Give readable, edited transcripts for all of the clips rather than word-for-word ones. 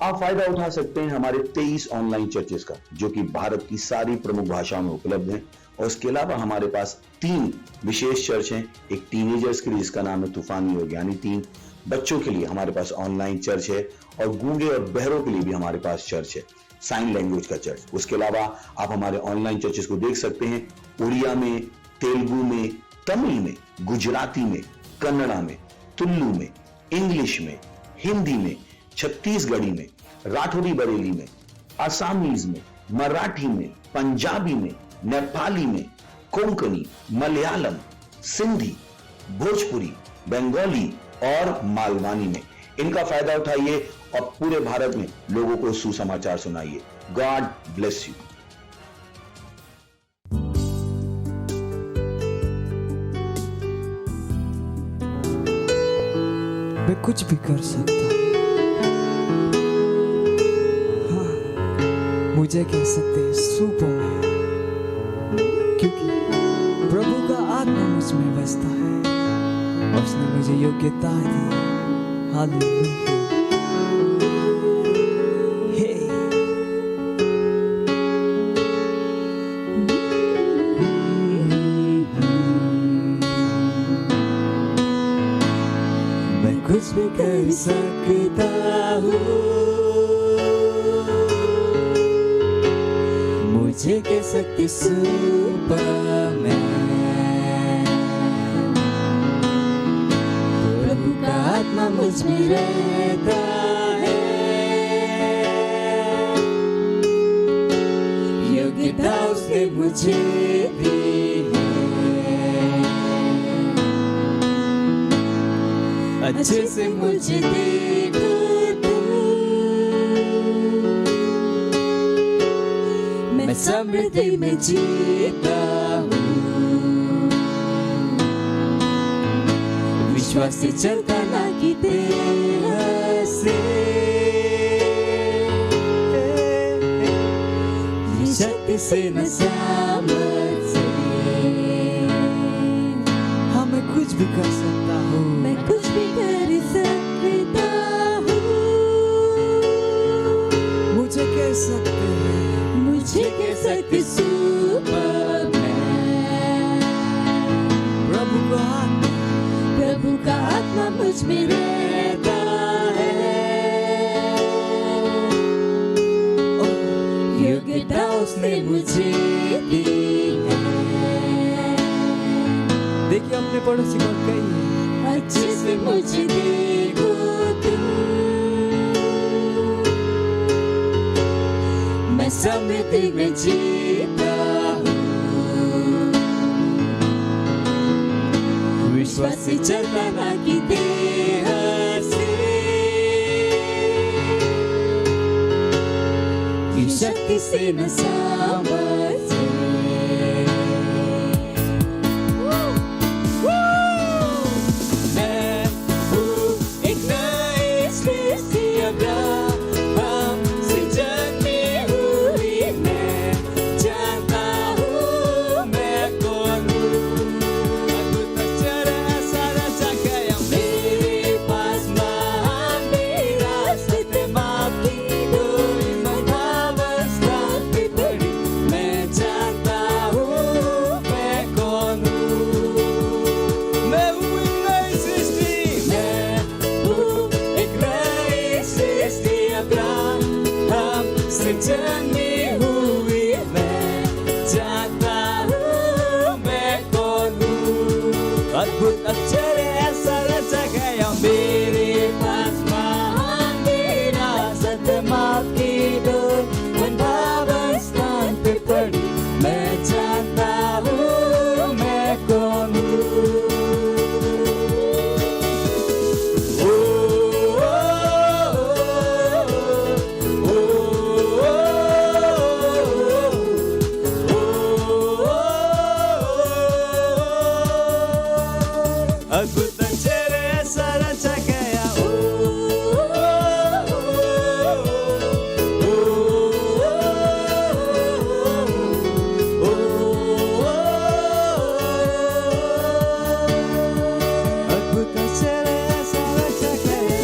आप फायदा उठा सकते हैं हमारे 23 ऑनलाइन चर्चेस का, जो कि भारत की सारी प्रमुख भाषाओं में उपलब्ध हैं। और इसके अलावा हमारे पास 3 विशेष चर्च हैं। एक टीनेजर्स के लिए जिसका नाम है तूफानी योग यानी 3, बच्चों के लिए हमारे पास ऑनलाइन चर्च है, और गूंगे और बहरों के लिए भी हमारे पास चर्च है, साइन लैंग्वेज का चर्च। उसके अलावा आप हमारे ऑनलाइन चर्चेस को देख सकते हैं उड़िया में, तेलुगु में, तमिल में, गुजराती में, कन्नड़ा में, तुलु में, इंग्लिश में, हिंदी में, छत्तीसगढ़ी में, राठौरी बरेली में, आसामीज में, मराठी में, पंजाबी में, नेपाली में, कोंकणी, मलयालम, सिंधी, भोजपुरी, बंगाली और मालवानी में। इनका फायदा उठाइए और पूरे भारत में लोगों को सुसमाचार सुनाइए। God bless you. मैं कुछ भी कर सकता हूँ, हाँ, मुझे कह सकते हैं सुपर मैन, क्योंकि प्रभु का आत्मा मुझ में बसता है और उसने मुझे योग्यता दी। हालेलुया। कुछ भी कर सकता हूँ, मुझे कह सकती सुपरमैन। प्रभु का आत्मा मुझ में रहता है, योग्यता उसने मुझे दी है। अच्छे से मुझे देखो तुम, मैं समृद्धि में जीता हूँ। विश्वास से चलता ना कि देह से, शक्ति से न सामर्थ से। हाँ, मैं कुछ भी कर सकता हूँ, मैं कुछ भी कर सकता हूँ। मुझे कह सकते हैं, मुझे कह सकते सुपरमैन। प्रभु का आत्मा मुझ में रहता है, योग्यता उसने मुझे दी है। देखिए अपने पड़ोसी को कहिए, अच्छे से मुझे देखो तुम, मैं समृद्धि में जीता हूँ। विश्वास से चलता ना कि देह से, कि शक्ति से न सामर्थ से। अद्भुत अक्षर ऐसा रचा गया मेरे पास, महान विरासत माफ की डोर वृंदावन स्थान पे पड़ी। मैं जानता हूँ मैं कौन हूँ। अद्भुत अक्षर ऐसा रचा गया, अद्भुत अक्षर ऐसा रचा गया।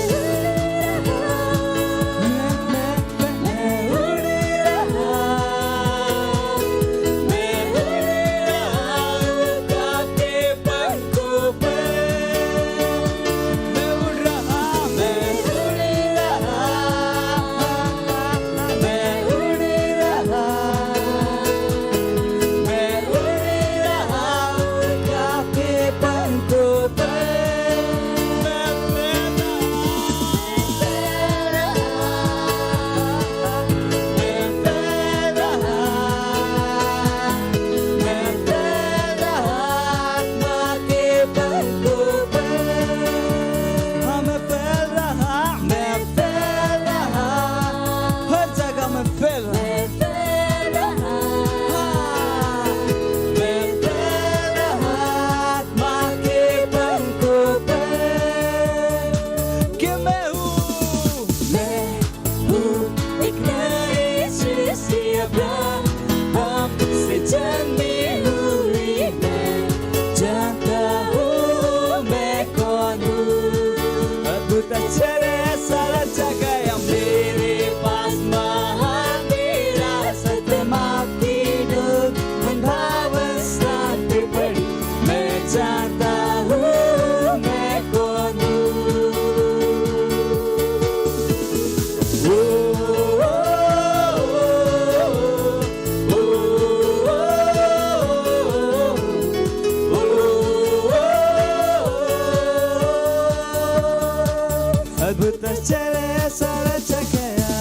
चले सारा चकया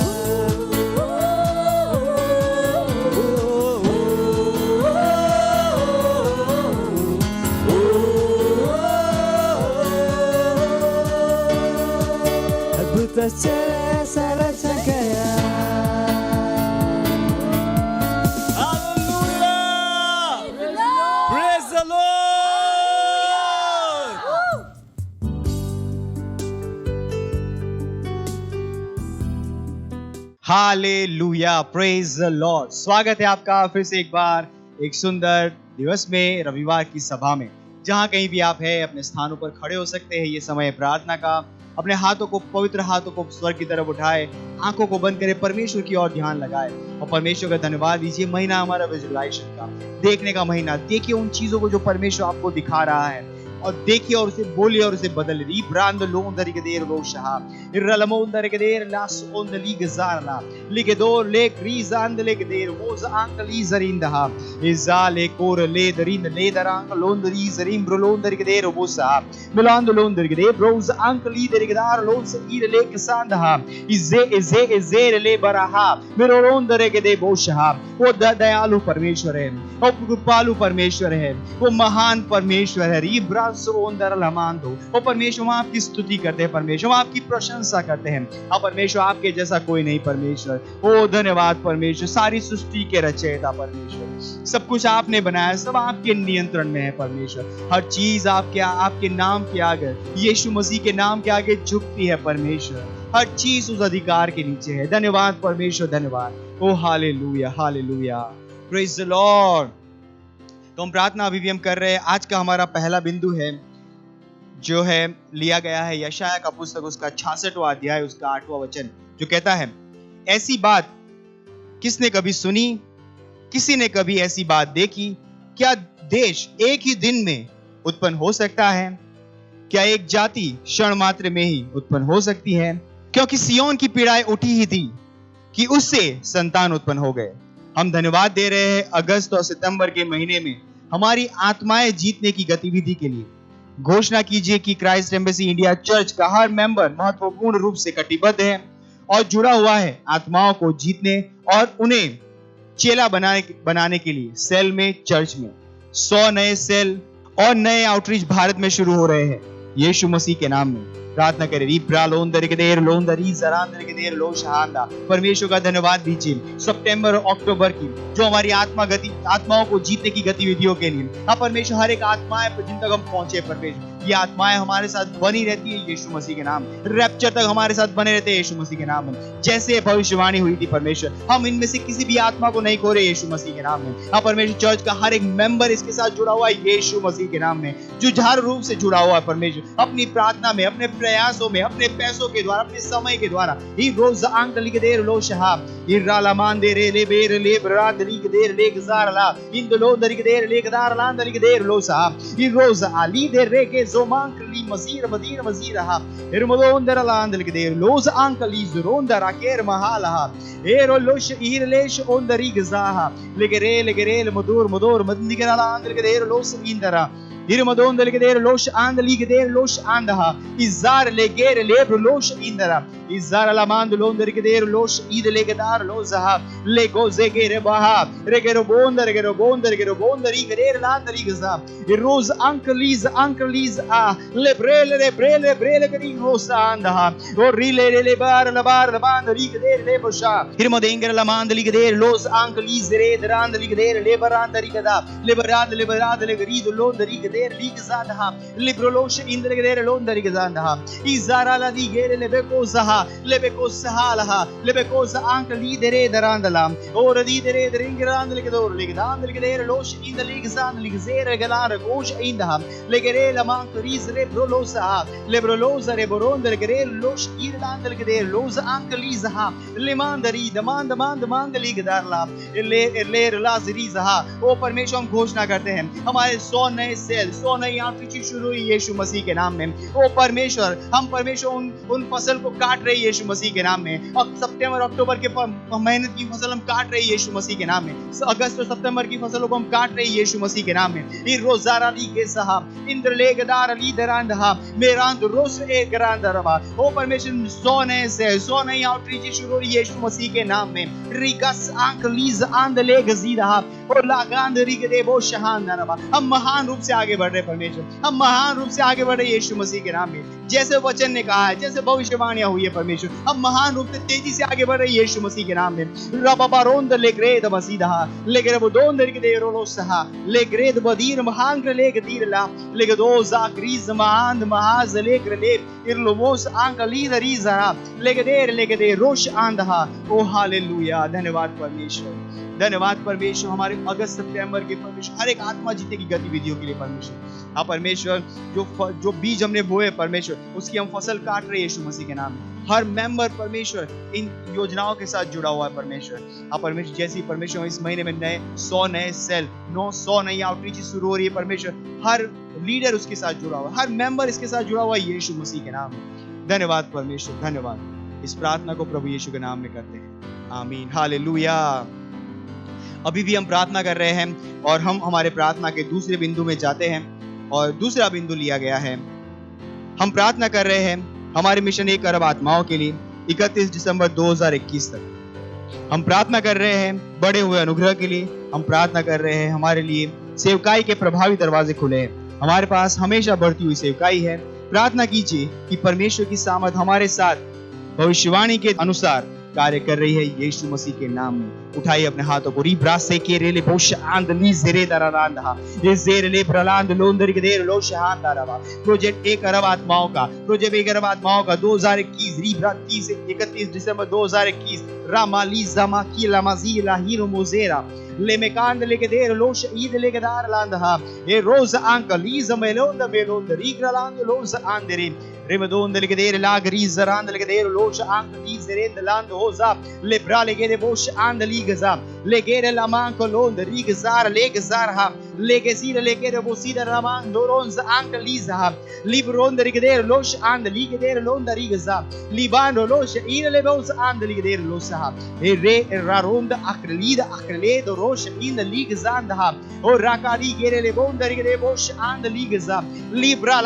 अद्भुत चले सारा चकया हालेलुया, प्रेज द लॉर्ड। स्वागत है आपका फिर से एक बार एक सुंदर दिवस में, रविवार की सभा में। जहां कहीं भी आप हैं, अपने स्थानों पर खड़े हो सकते हैं। ये समय है प्रार्थना का। अपने हाथों को, पवित्र हाथों को स्वर्ग की तरफ उठाए, आंखों को बंद करे, परमेश्वर की ओर ध्यान लगाए और परमेश्वर का धन्यवाद दीजिए। महीना हमारा विजुअलाइजेशन का, देखने का महीना। देखिए उन चीजों को जो परमेश्वर आपको दिखा रहा है और देखिए और उसे बोलिए और उसे बदल दी। ब्रांड लोन दरिके देर रोशहा इरलमोन दरिके देर लास ओन द लीग ज़ारला लिके दो ले क्रीज़ांद लेके देर मोज़ आंकली ज़रिंदहा इज़ाले कोर ले दरिंद ले दरांग लोन दरी ज़रिम ब्रोलोन दरिके देर मोसा मिलान लोन दरिके देर ब्रोज़ आंकली दरिके दार लोन से ईर ले किसांदहा इज़े ले बराहा मिरोलोन दरिके दे बोशहा। वो दयालु परमेश्वर है, वो कृपालु परमेश्वर है, वो महान परमेश्वर है। वो परमेश्वर, हम आपकी स्तुति करते हैं परमेश्वर, हम आपकी प्रशंसा करते हैं। अब परमेश्वर आपके जैसा कोई नहीं परमेश्वर। ओ धन्यवाद परमेश्वर, सारी सृष्टि के रचयिता परमेश्वर। सब कुछ आपने बनाया, सब आपके नियंत्रण में है परमेश्वर। हर चीज आपके नाम के आगे, यीशु मसीह के नाम के आगे झुकती है परमेश्वर। हर चीज उस अधिकार के नीचे है। धन्यवाद परमेश्वर, धन्यवाद। Oh hallelujah, hallelujah, praise the Lord. तो हम प्रार्थना अभी भी हम कर रहे हैं। आज का हमारा पहला बिंदु है जो है लिया गया है यशायाह का पुस्तक, उसका 66वां अध्याय, उसका 8वां वचन, जो कहता है, ऐसी बात किसने कभी सुनी, किसी ने कभी ऐसी बात देखी? क्या देश एक ही दिन में उत्पन्न हो सकता है? क्या एक जाति क्षण मात्र में ही उत्पन्न हो सकती है? क्योंकि सियोन की पीड़ाएं उठी ही थी कि उससे संतान उत्पन्न हो गए। हम धन्यवाद दे रहे हैं अगस्त और सितंबर के महीने में हमारी आत्माएं जीतने की गतिविधि के लिए। घोषणा कीजिए कि क्राइस्ट एम्बेसी इंडिया चर्च का हर मेंबर महत्वपूर्ण रूप से कटिबद्ध है और जुड़ा हुआ है आत्माओं को जीतने और उन्हें चेला बनाने के लिए। सेल में, चर्च में 100 नए सेल और नए आउटरीच भारत में शुरू हो रहे हैं यीशु मसीह के नाम में। प्रार्थना करें। परमेश्वर का धन्यवाद दीजिए सितंबर और अक्टूबर की जो हमारी आत्माओं को जीतने की गतिविधियों के लिए। हाँ परमेश्वर, हर एक आत्माएं जिन तक हम पहुंचे परमेश्वर, ये आत्माएं हमारे साथ बनी रहती है यीशु मसीह के नाम। रैप्चर तक हमारे साथ बने रहते हैं यीशु मसीह के नाम में, जैसे भविष्यवाणी हुई थी परमेश्वर। हम इनमें से किसी भी आत्मा को नहीं खो रहे यीशु मसीह के नाम में। हाँ परमेश्वर, चर्च का हर एक मेंबर इसके साथ जुड़ा हुआ है यीशु मसीह के नाम में, जुझारू रूप से जुड़ा हुआ है परमेश्वर। अपनी प्रार्थना में, अपने प्रयासों में, अपने पैसों के द्वारा, अपने समय के द्वारा ही रोज आंक लिख देर लो शहाब इराला मान दे रे ले बेर ले बराद लिख देर ले गजारला इन दो दरिक देर ले गदार लान दरिक देर लो साहब ई रोज आली दे रे के जोमांक ली मजीर मदीन मजीरहा इरमदोन दर लान लिख देर लोज आंक ली जरोन दर आकेर महालहा एरो लोश ईर लेश ओन दरी गजाहा लेगे रे मदूर मदोर मदनी के लान लिख देर लोस इंदरा Irmadon del geder losh and ligeder losh andaha izar leger lebr losh indara izar alamand lon del geder losh id legedar lozaha lego zegere baha regero bonder igeder land rigza iroz ankliz a lebrele gering rosa andaha or rile bar band igeder lebosha irmadenger lamand ligeder los ankliz re drand ligeder lebarand rigada lebarad legrid lon der der ligzadha librolosh indregeder londerigzandha izara la digere lebeko sahala lebeko ank lidere darandala or lidere dringrand ligeder losh indeligzand ligzere galar gosh indha legere la mank rizre brolosa lebrolosa reboronder gerel losh irland ligeder los ank lizha limandari demand ligdarla le lazriza। ओ परमेश्वर, हम घोषणा करते हैं हमारे 100 नए cell, 100 नई outreach शुरू हुई यीशु मसीह के नाम में। ओ परमेश्वर, हम परमेश्वर उन फसल को काट रहे रहे हैं यीशु मसीह के नाम में। और सितंबर अक्टूबर के मेहनत की फसल हम काट रहे हैं यीशु मसीह के नाम में। अगस्त और सितंबर की फसलों को हम काट रहे हैं यीशु मसीह के नाम में। इन रोजारा ली के साहब इंद्र लेगदार अली दरांदहा मेरांद रोस ए गरांदरवा। ओ परमेश्वर सो नई आउटरीच शुरू हो रही है यीशु मसीह के नाम में। रिगस आंक लीज आंद ले गजीदा और लगांद रिग दे वो शहानदारवा। हम महान रूप से आगे बढ़ रहे परमेश्वर, हम महान रूप से आगे बढ़ रहे यीशु मसीह के नाम में। जैसे वचन ने कहा है, जैसे भविष्यवाणियां हुई है परमेश्वर, हम महान रूप से तेजी से आगे बढ़ रहे यीशु मसीह के नाम में। रबाबारोंद लेग्रेद मसीदा लेग्रेबोंद रिगदे रोलोसहा लेग्रेद बदीर महांग्र लेगदीरला लेगदोजा ग्रीज महांद महाज लेग्रले इरलोमोस आंकलीद रीजरा लेगदे रोश आंदहा। ओ हालेलुया। धन्यवाद परमेश्वर, धन्यवाद परमेश्वर। हमारे अगस्त सितंबर के परमेश्वर हर एक आत्मा जीते की गतिविधियों के लिए परमेश्वर। हाँ परमेश्वर, जो बीज हमने बोए परमेश्वर, उसकी हम फसल काट रहे हैं यीशु मसीह के नाम में। हर मेंबर परमेश्वर इन योजनाओं के साथ जुड़ा हुआ है परमेश्वर। हाँ परमेश्वर, जैसे ही परमेश्वर इस महीने में 100 नए सेल 900 नई आउटरीच शुरू हो रही है परमेश्वर, हर लीडर उसके साथ जुड़ा हुआ है, हर मेंबर इसके साथ जुड़ा हुआ है यीशु मसीह के नाम में। धन्यवाद परमेश्वर, धन्यवाद। इस प्रार्थना को प्रभु यीशु के नाम में करते हैं, आमीन, हालेलुया। अभी भी हम प्रार्थना कर रहे हैं और हम हमारे प्रार्थना के दूसरे बिंदु में जाते हैं। और दूसरा बिंदु लिया गया है, हम प्रार्थना कर रहे हैं हमारे मिशन 1 अरब आत्माओं के लिए 31 दिसंबर 2021 तक। हम प्रार्थना कर रहे हैं बड़े हुए अनुग्रह के लिए। हम प्रार्थना कर रहे हैं हमारे लिए सेवकाई के प्रभावी दरवाजे खुले हैं। हमारे पास हमेशा बढ़ती हुई सेवकाई है। प्रार्थना कीजिए कि परमेश्वर की सामर्थ हमारे साथ भविष्यवाणी के अनुसार कार्य कर रही है यीशु मसीह के नाम में। उठाइए अपने हाथों को। रिब्रासे के रेले बोश आंदली जेरे दरारांधा ये जेरे ले प्रलांद लोंदरी के देर लो शहान दारावा। प्रोजेक्ट 1 अरब आत्माओं का 2021 रिब्रा 31 दिसंबर 2021 रामाली जमा की लामाजी लाहिरो मोजेरा लेमेकांद लेके देर लोश ईद लेके दार लांधा ये रोज अंकली जमेलोंद मेलोंद रिग्रालांद लोज आंदरी रेमदोंद लेके देर लागरी जरांद लेके देर लोश अंकली जरेंद लांद होजा लेब्रा लेके दे बोश आंदली गजा लेके लामान को लोंद रिगजार लेगजार हा लेके सीर लेके रे बोसीद रामान दोरोंज अंकली जा लिब्रोंद लेके देर लोश आंदली के देर लोंद रिगजा लिबान लोश ईर ले बोस आंदली के देर लोसा ए रे रारोंद अखलीद अखले रोश इन लीग जांदा और राकाली गेरे ले बोंदरी के बोश आंद लीग जा लिब्रा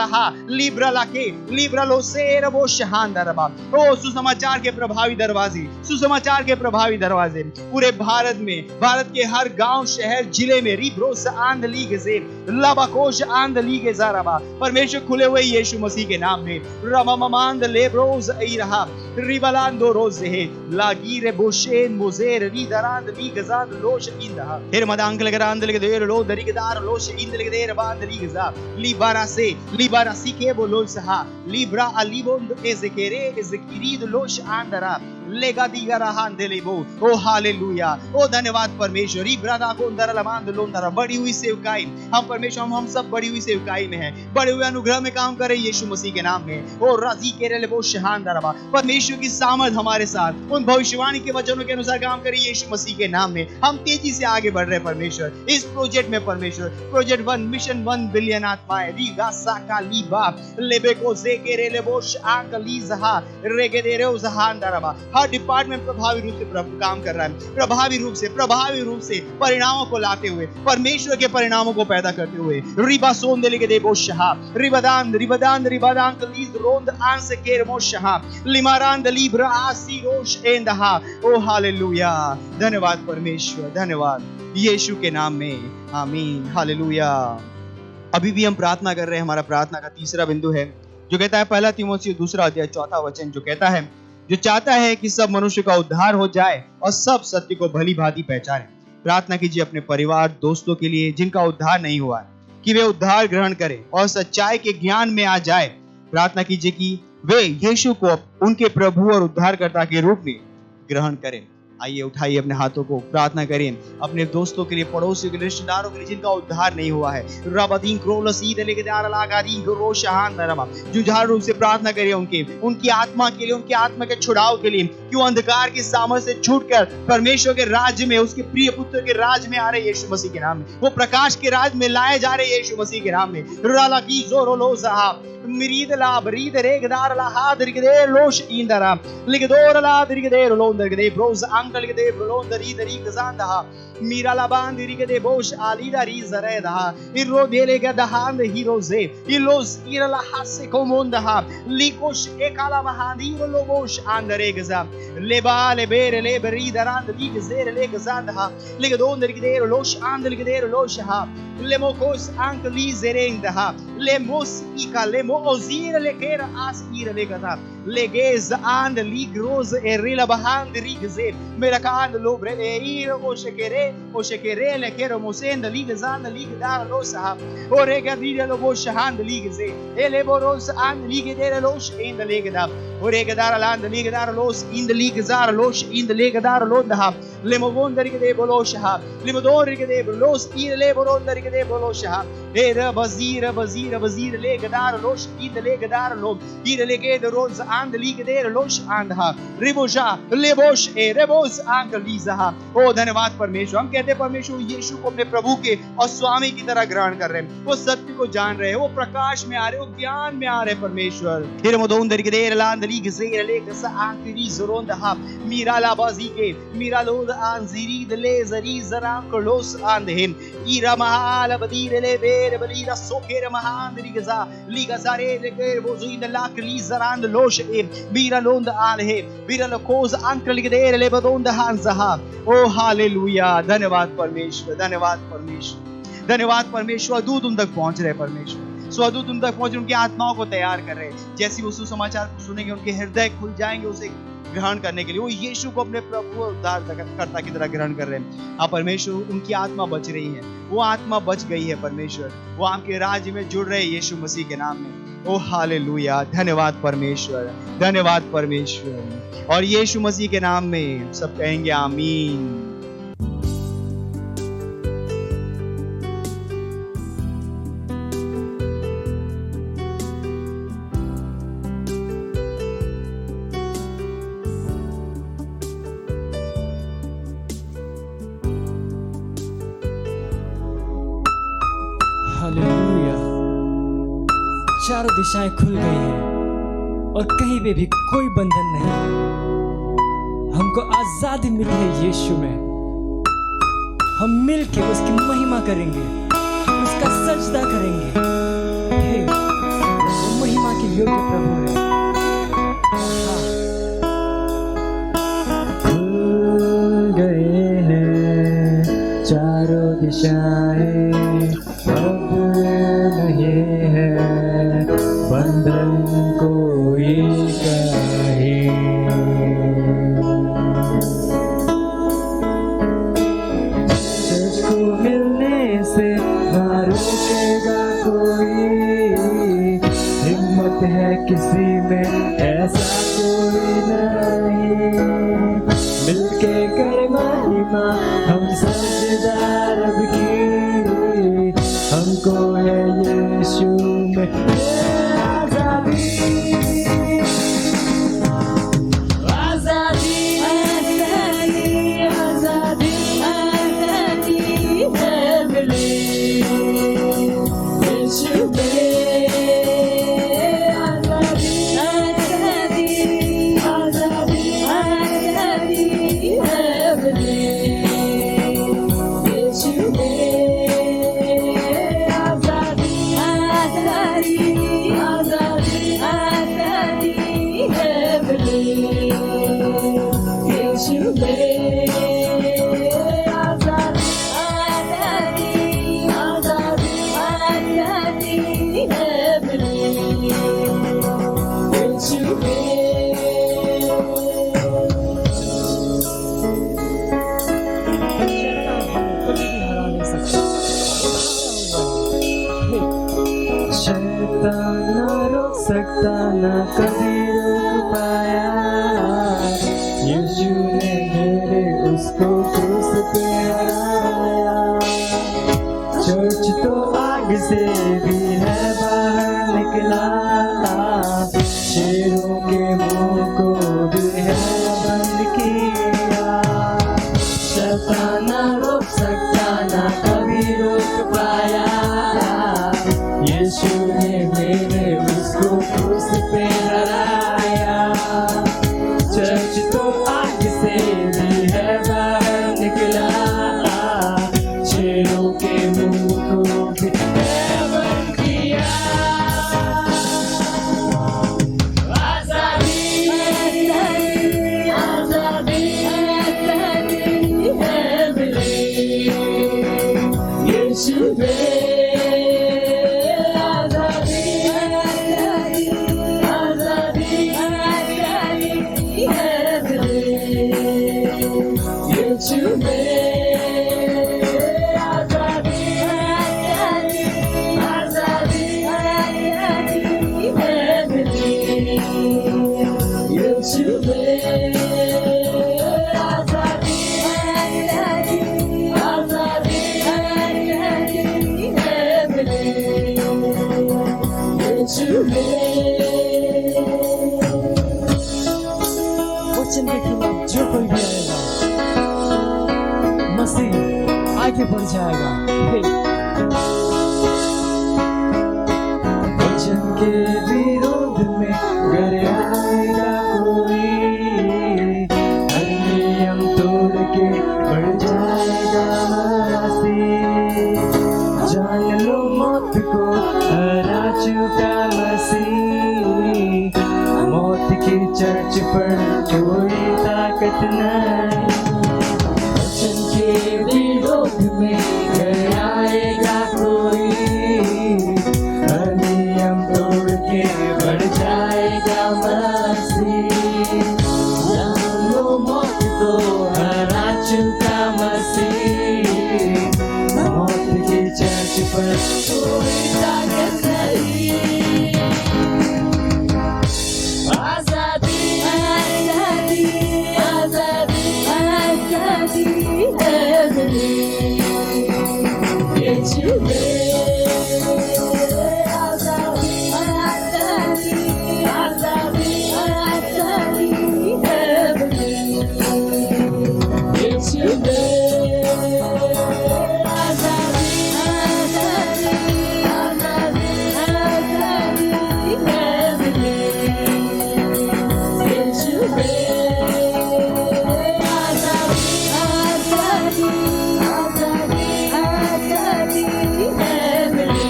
लाके लिब्रा लो सेर बोश हांदरबा। ओ सुसमाचार के प्रभावी दरवाजे, सुसमाचार के प्रभावी दरवाजे पूरे भारत में, भारत के हर गांव शहर जिले में रिब्रोस आंद लीग से लबाकोश आंद लीग जारबा। परमेश्वर खुले हुए यीशु मसीह के नाम में रमममांद लेब्रोज ई रहा रिबलांदो रोज है लागिरे बोशेन मोजेर रीदरांद लीगजांद लोश इंदा हेरमदांग लगरांद लगदेर लो दरिगदार लोश इंद लगदेर बांद लीगजा लिबारा से के बोलोसहा लिब्रा अलीबोंद एज़केरे एज़किरीद लोश आंदरा लेगा दिगा रहा देलेबो। ओ हालेलुया। ओ धन्यवाद परमेश्वर। रिब्रादा को अंदर लमांद लोंदरा बड़ी हुई सेवकाई हम परमेश्वर हम सब बड़ी हुई सेवकाई में हैं, बड़े हुए अनुग्रह में काम कर रहे यीशु मसीह के नाम में। ओ राजी के रेलेबो शहानदारबा। परमेश्वर की सामर्थ हमारे साथ उन भविष्यवाणी के वचनों के अनुसार काम कर रही है यीशु मसीह के नाम में। हम तेजी से आगे बढ़ रहे परमेश्वर इस प्रोजेक्ट में। परमेश्वर प्रोजेक्ट 1 मिशन 1 बिलियन आत्माएं रीगा साका लीबा लेबेको से के रेलेबो आंकली जहा रेगेदेरो जहानदारबा। हर डिपार्टमेंट प्रभावी रूप से काम कर रहा है, प्रभावी रूप से परिणामों को लाते हुए, परमेश्वर के परिणामों को पैदा करते हुए। रिबा सोंदे के देबो शहा रिबदान कलीज रोंद आंस केर मोशहा लिमारांद लिब्रा आसी रोश एंदहा। ओ हालेलुया। धन्यवाद परमेश्वर, धन्यवाद यीशु के नाम में, आमीन, हालेलुया। अभी भी हम प्रार्थना कर रहे हैं। हमारा प्रार्थना का तीसरा बिंदु है जो कहता है 1 तीमुथियुस 2 अध्याय 4 वचन, जो कहता है जो चाहता है कि सब मनुष्य का उद्धार हो जाए और सब सत्य को भली भांति पहचाने। प्रार्थना कीजिए अपने परिवार दोस्तों के लिए जिनका उद्धार नहीं हुआ है, कि वे उद्धार ग्रहण करें और सच्चाई के ज्ञान में आ जाए। प्रार्थना कीजिए कि वे यीशु को उनके प्रभु और उद्धारकर्ता के रूप में ग्रहण करें। आइए उठाइए अपने हाथों को, प्रार्थना करें अपने दोस्तों के लिए, पड़ोसियों के लिए, रिश्तेदारों के लिए जिनका उद्धार नहीं हुआ है। रबदीन क्रोलसीद लेगदार लागादीन रोशहान नरमा जुझार रूप से प्रार्थना करिए उनकी आत्मा के लिए, उनकी आत्मा के छुड़ाव के लिए, कि वो अंधकार की सामर्थ से छूटकर परमेश्वर के राज्य में, उसके प्रिय पुत्र के राज्य में आ रहे यीशु मसीह के नाम में। वो प्रकाश के राज्य में लाए जा रहे यीशु मसीह के नाम में। रलाकी जोरोलोज़हा Miridala, Bridere, Gadara, Hadrigade, Losh Indara, Ligadora, Dirigade, Rolonda, Bros, Uncle Gade, Rolonda, Rigazanda, Mirala Bandirigade, Bosch, Alida Rizareda, Irodelega, the hand, Hirose, Ilos, Irala Hase Comonda, Likos, Ekalamahan, Irolobosh, and the Regaza, Leba, Lebere, Leberida, and the Ligazere, Legazanda, Ligadon, the Rigade, Losh, and the Ligade, Losha, Lemokos, Uncle Lizerenda, Lemos, Ika, Lemo, Ozira, Lekera, As Ira Legata, Legez, and the Lig Rose, Erila Bahan, the Rigaze, Merakan, Lobre, Oshekere, Oshekere, Lekero, Mosen, the Ligazan, the Ligadar Losa, Oregadira Loboshahan, the Ligaze, Eleboros, and Ligadera Losh in the Legada, Oregadara Land, the Ligadar Los, in the Ligazar Losh, in the Legadar Londaha, Lemovon, the Rigade Bolosha, Limodor Rigade Los, in Leboron, the Rigade Bolosha, Era Bazira, Bazira, Bazira, Legadar Losh, in the Legadar Lob, in the Legade Rose, and the Ligadera Losh and her, Riboja, Lebosh, Rebos, Uncle Lisa, ओ धन्यवाद परमेश्वर। हम कहते हैं परमेश्वर यीशु को अपने प्रभु के और स्वामी की तरह ग्रहण कर रहे हैं, वो सत्य को जान रहे हैं, वो प्रकाश में आ रहे हैं, वो ज्ञान में आ रहे हैं परमेश्वर। हिरमोदोंदर के देर लांदली के ज़ेर लेकर सा आंकरी ज़रोंद हा मीरा लाबाजी के मीरा लोद आंज़ीरी दले ज़री ज़रां कलोस आंधेम ईरा महाल बदीर ले बेर बलीरा सोकेर महांदरी गज़ा लीगा ज़ारे लेकर वो ज़ुइंद लाकली ज़रांद लोश मीरा लोंद आले मीरा लकोज़ आंकली के देर ले बदोंद हांज़हा। ओ हालेलुया, धन्यवाद परमेश्वर, धन्यवाद परमेश्वर, धन्यवाद परमेश्वर। दूत उन तक पहुंच रहे परमेश्वर, स्वदूत उन तक पहुंच रहे, उनकी आत्माओं को तैयार कर रहे हैं। जैसे वो सुसमाचार को सुनेंगे उनके हृदय खुल जाएंगे उसे ग्रहण करने के लिए। वो यीशु को अपने प्रभु और उद्धारकर्ता की तरह ग्रहण कर रहे हैं। आप परमेश्वर, उनकी आत्मा बच रही है, वो आत्मा बच गई है परमेश्वर, वो आपके राज्य में जुड़ रहे यीशु मसीह के नाम में। ओ हालेलुया, धन्यवाद परमेश्वर, धन्यवाद परमेश्वर। और यीशु मसीह के नाम में सब कहेंगे आमीन। हालेलुया, चारों दिशाएं खुल गई हैं और कहीं पे भी कोई बंधन नहीं। हमको आजादी मिली है यीशु में। हम मिलके उसकी महिमा करेंगे, उसका सजदा करेंगे। हे, वो महिमा के योग्य प्रभु है। खुल गए हैं चारों दिशाएं, अब नहीं है बंधन कोई कहीं। तुझको मिलने से ना रुकेगा कोई, हिम्मत है किसी में ऐसा कोई नहीं। मिलके कर महिमा हम सजदा रब की, हमको है यीशु में आजादी। आजादी आजादी आजादी आजादी है मिली यीशु में। आजादी आजादी आजादी आजादी है मिली यीशु में। सकता ना कभी रोक पाया, यीशु ने मेरे उसको क्रूस पे हराया। चोच तो आग से भी है बाहर निकला, शेरों के मुंह को भी है बंद किया। शैतान ना रोक सकता ना कभी रोक पाया, यीशु ने मेरे उसको वचन के खिलाफ जो कोई भी आएगा, मसीह आगे बढ़ जाएगा। वचन के विरोध में अगर आएगा कोई, हर नियम तोड़ के बढ़ जाएगा मसीह। जान लो मौत को हरा चुका मसीह, मौत की चर्च पर कोई ताकत नहीं। वचन के विरोध में अगर आएगा कोई, हर नियम तोड़ के बढ़ जाएगा मसीह। जान लो मौत को हरा चुका मसीह, मौत की चर्च पर कोई ताकत नहीं। आजादी आजादी आजादी आजादी है मेरी, यीशु में आजादी आजादी आजादी आजादी है मेरी, यीशु में आजादी आजादी आजादी आजादी है मेरी, यीशु में आजादी आजादी आजादी आजादी है मेरी,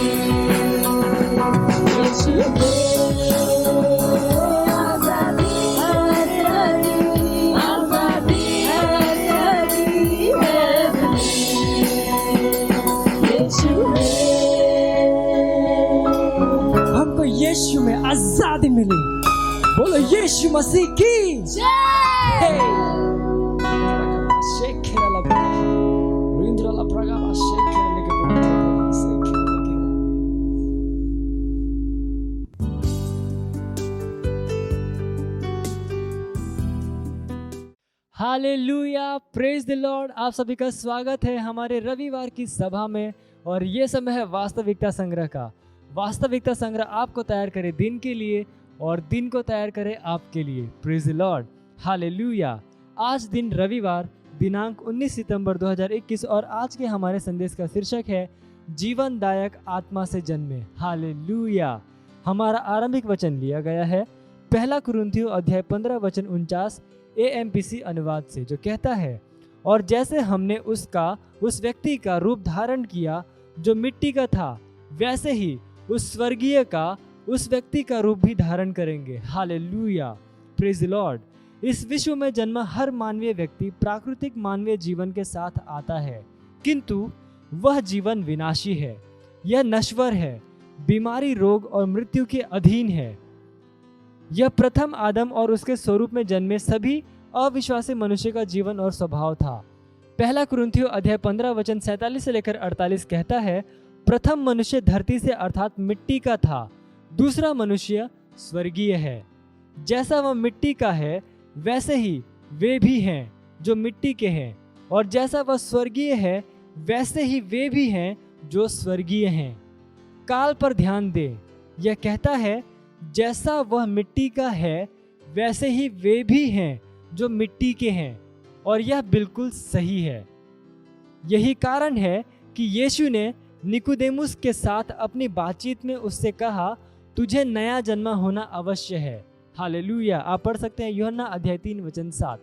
यीशु में आजादी आजादी आजादी आजादी है मेरी, यीशु में। हमको यीशु में आजादी मिली। बोलो यीशु मसीह की जय। शेखेरा लगा रिंद्रा ला प्रगावा शेखेरा लेके बोलो शेखेरा लेके। Hallelujah, praise the Lord. आप सभी का स्वागत है हमारे रविवार की सभा में। और ये समय है वास्तविकता संग्रह का। वास्तविकता संग्रह आपको तैयार करे दिन के लिए और दिन को तैयार करे आपके लिए। Praise the Lord, hallelujah. आज दिन रविवार दिनांक 19 सितंबर 2021 और आज के हमारे संदेश का शीर्षक है जीवनदायक आत्मा से जन्मे। हालेलुया। हमारा आरंभिक वचन लिया गया है पहला कुरिन्थियों अध्याय 15 वचन 49 AMPC अनुवाद से, जो कहता है, और जैसे हमने उस व्यक्ति का रूप धारण किया जो मिट्टी का था, वैसे ही उस स्वर्गीय का उस व्यक्ति का रूप भी धारण करेंगे। Hallelujah, praise the Lord. इस विश्व में जन्मा हर मानवीय व्यक्ति प्राकृतिक मानवीय जीवन के साथ आता है, किंतु वह जीवन विनाशी है, यह नश्वर है, बीमारी, रोग और मृत्यु के अधीन है। यह प्रथम आदम और उसके स्वरूप में जन्मे सभी अविश्वासी मनुष्य का जीवन और स्वभाव था। पहला कुरिन्थियों अध्याय 15 वचन 47 से लेकर 48 कहता है, प्रथम मनुष्य धरती से अर्थात मिट्टी का था, दूसरा मनुष्य स्वर्गीय है। जैसा वह मिट्टी का है वैसे ही वे भी हैं जो मिट्टी के हैं, और जैसा वह स्वर्गीय है वैसे ही वे भी हैं जो स्वर्गीय हैं। काल पर ध्यान दें, यह कहता है जैसा वह मिट्टी का है वैसे ही वे भी हैं जो मिट्टी के हैं, और यह बिल्कुल सही है। यही कारण है कि यीशु ने निकोदेमुस के साथ अपनी बातचीत में उससे कहा, तुझे नया जन्म होना अवश्य है। हालेलुया। आप पढ़ सकते हैं यूहन्ना अध्याय 3 वचन 7।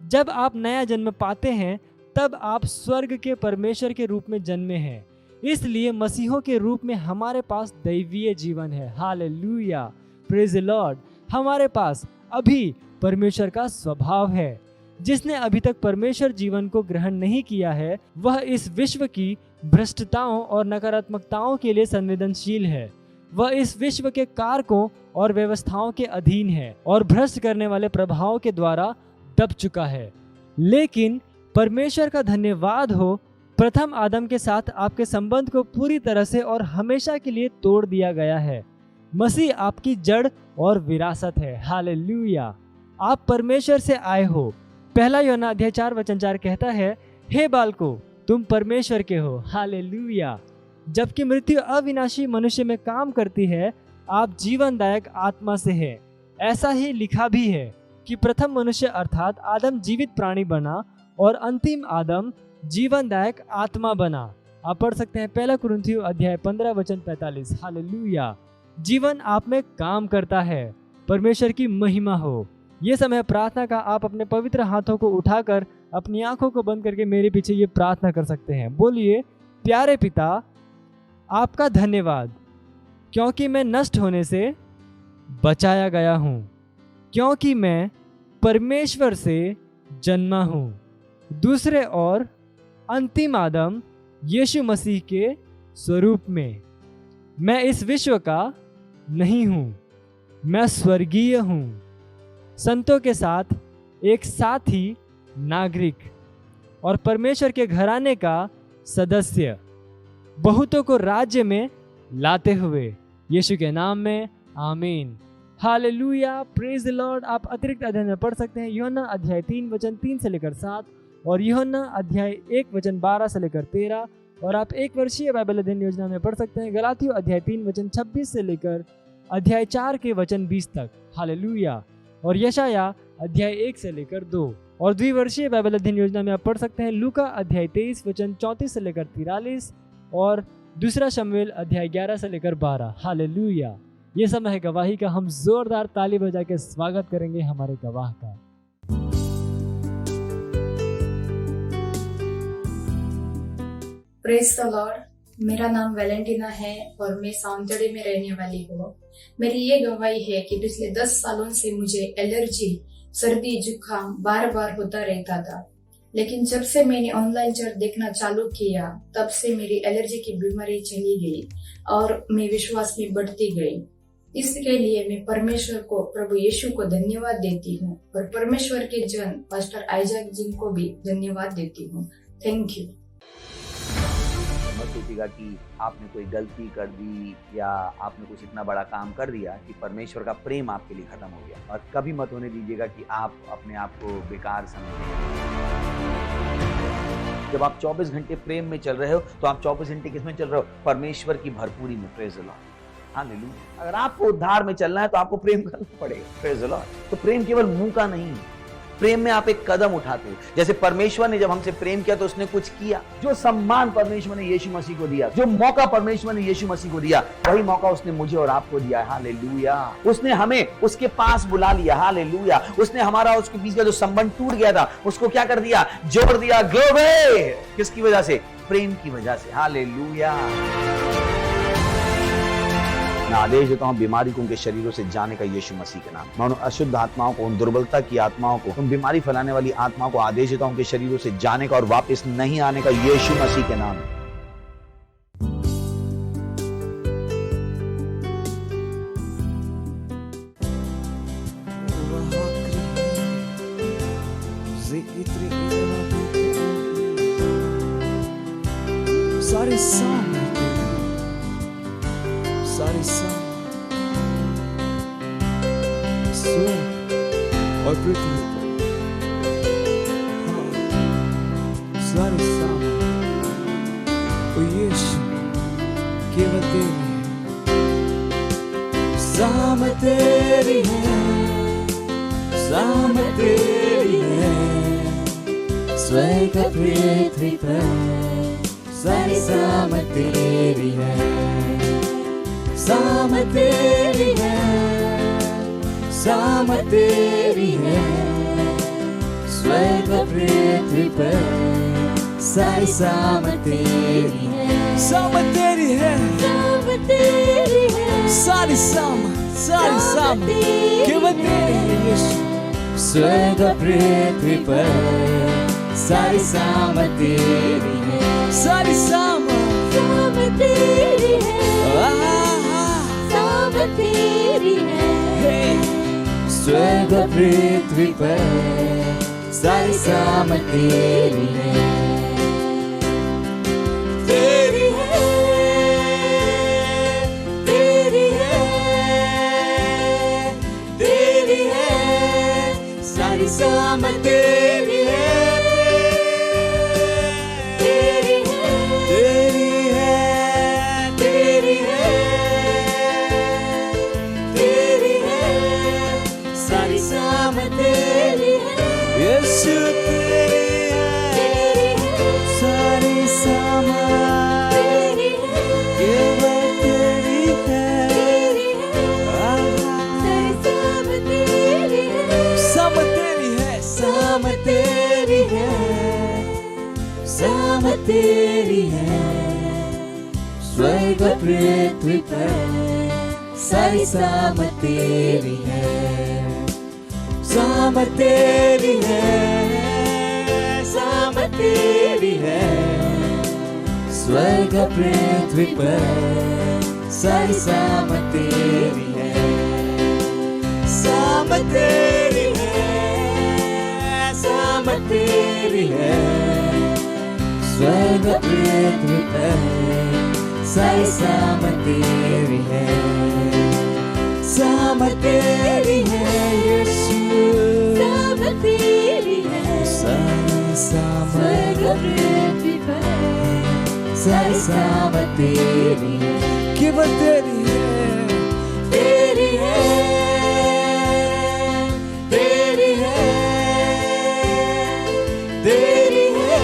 जब आप नया जन्म पाते हैं तब आप स्वर्ग के परमेश्वर के रूप में जन्मे हैं, इसलिए मसीहों के रूप में हमारे पास दैवीय जीवन है। Hallelujah, praise the Lord. हमारे पास अभी परमेश्वर का स्वभाव है। जिसने अभी तक परमेश्वर जीवन को ग्रहण नहीं किया है, वह इस विश्व की भ्रष्टताओं और नकारात्मकताओं के लिए संवेदनशील है। वह इस विश्व के कारकों और व्यवस्थाओं के अधीन है और भ्रष्ट करने वाले प्रभावों के द्वारा दब चुका है। लेकिन परमेश्वर का धन्यवाद हो, प्रथम आदम के साथ आपके संबंध को पूरी तरह से और हमेशा के लिए तोड़ दिया गया है। मसीह आपकी जड़ और विरासत है। हालेलुया। आप परमेश्वर से आए हो। पहला यूहन्ना अध्याय 4 वचन 4 कहता है, हे बालको, तुम परमेश्वर के हो। हालेलुया। जबकि मृत्यु अविनाशी मनुष्य में काम करती है, आप जीवनदायक आत्मा से है। ऐसा ही लिखा भी है कि प्रथम मनुष्य अर्थात आदम जीवित प्राणी बना और अंतिम आदम जीवनदायक आत्मा बना। आप पढ़ सकते हैं 1 कुरिन्थियों अध्याय 15 वचन 45। हालेलुया। जीवन आप में काम करता है। परमेश्वर की महिमा हो। ये समय प्रार्थना का। आप अपने पवित्र हाथों को उठाकर अपनी आंखों को बंद करके मेरे पीछे ये प्रार्थना कर सकते हैं। बोलिए, प्यारे पिता, आपका धन्यवाद क्योंकि मैं नष्ट होने से बचाया गया हूँ, क्योंकि मैं परमेश्वर से जन्मा हूँ, दूसरे और अंतिम आदम यीशु मसीह के स्वरूप में। मैं इस विश्व का नहीं हूँ, मैं स्वर्गीय हूँ, संतों के साथ एक साथी नागरिक और परमेश्वर के घराने का सदस्य, बहुतों को राज्य में लाते हुए। यीशु के नाम में आमीन। Hallelujah, praise the Lord. आप अतिरिक्त अध्ययन में पढ़ सकते हैं यूहन्ना अध्याय 3 वचन 3 से लेकर 7 और यूहन्ना अध्याय 1 वचन 12 से लेकर 13। और आप 1 वर्षीय बाइबल अध्ययन योजना में पढ़ सकते हैं गलातियों अध्याय 3 वचन 26 से लेकर अध्याय 4 के वचन 20 तक। हालेलुया। और यशाया अध्याय 1 से लेकर 2। और द्विवर्षीय बाइबल अध्ययन योजना में आप पढ़ सकते हैं लूका अध्याय 23 वचन 34 से लेकर 43 और दूसरा शमूएल अध्याय 11 से लेकर 12। हालेलुया। ये समय है गवाही का। हम जोरदार ताली बजा के स्वागत करेंगे हमारे गवाह का। Praise the Lord. मेरा नाम वैलेंटिना है और मैं साउंदर्य में रहने वाली हूँ। मेरी ये गवाही है कि पिछले 10 सालों से मुझे एलर्जी, सर्दी, जुकाम बार बार होता रहता था, लेकिन जब से मैंने ऑनलाइन चर्च देखना चालू किया तब से मेरी एलर्जी की बीमारी चली गई और मैं विश्वास में बढ़ती गई। इसके लिए मैं परमेश्वर को, प्रभु यीशु को धन्यवाद देती हूँ और परमेश्वर के जन पास्टर आइजैक जी को भी धन्यवाद देती हूँ। Thank you. मत सोचिएगा कि आपने कोई गलती कर दी या आपने कुछ इतना बड़ा काम कर दिया कि परमेश्वर का प्रेम आपके लिए खत्म हो गया। और कभी मत होने दीजिएगा कि आप अपने आप को बेकार समझें। जब आप 24 घंटे प्रेम में चल रहे हो तो आप 24 घंटे किसमें चल रहे हो? परमेश्वर की भरपूरी में। Praise the Lord. हालेलुया। अगर आपको उद्धार में चलना है तो आपको प्रेम करना पड़ेगा। Praise the Lord. तो प्रेम केवल मुंह का नहीं है, प्रेम में आप एक कदम उठाते हो। जैसे परमेश्वर ने जब हमसे प्रेम किया तो उसने कुछ किया। जो सम्मान परमेश्वर ने यीशु मसीह को दिया, जो मौका परमेश्वर ने यीशु मसीह को दिया, वही मौका उसने मुझे और आपको दिया है। हालेलुया। उसने हमें उसके पास बुला लिया। हालेलुया। उसने हमारा उसके बीच का जो संबंध टूट गया था उसको क्या कर दिया? जोड़ दिया। ग्लोरी। किसकी वजह से? प्रेम की वजह से। हालेलुया। मैं आदेश देता हूं बीमारी को उनके शरीरों से जाने का यीशु मसीह के नाम। मैं उन अशुद्ध आत्माओं को, उन दुर्बलता की आत्माओं को, उन बीमारी फैलाने वाली आत्माओं को आदेश देता हूं उनके शरीरों से जाने का और वापस नहीं आने का यीशु मसीह के नाम। सारे सारे स्वर्ग और पृथ्वी सारे ओ यीशु केवल तेरी है। साम तेरी है, साम तेरी है, स्वर्ग पृथ्वी पर सारी साम तेरी है। साम तेरी है, साम तेरी है, स्वर्ग पृथ्वी पर सारी साम तेरी है। साम तेरी है, साम तेरी है, सारी साम केवल तेरी है यीशु। स्वर्ग पृथ्वी पर सारी साम तेरी है। सारी साम तेरी है, तेरी है। स्वर्ग पृथ्वी पर सारी साम तेरी है। तेरी है, तेरी है, तेरी है, सारी साम तेरी है। तेरी है, तेरी है, तेरी है, स्वर्ग पृथ्वी पर सारी सामत तेरी है, सामत तेरी है, सामत तेरी है, स्वर्ग पृथ्वी पर सारी सामत तेरी है, सामत तेरी है, सामत तेरी है, स्वर्ग पृथ्वी पर सारी सामत तेरी है, सामत तेरी है यीशु, सामत तेरी है, सारी सामत पृथ्वी पर सारी सामत तेरी है, केवल तेरी है, तेरी है, तेरी है, तेरी है,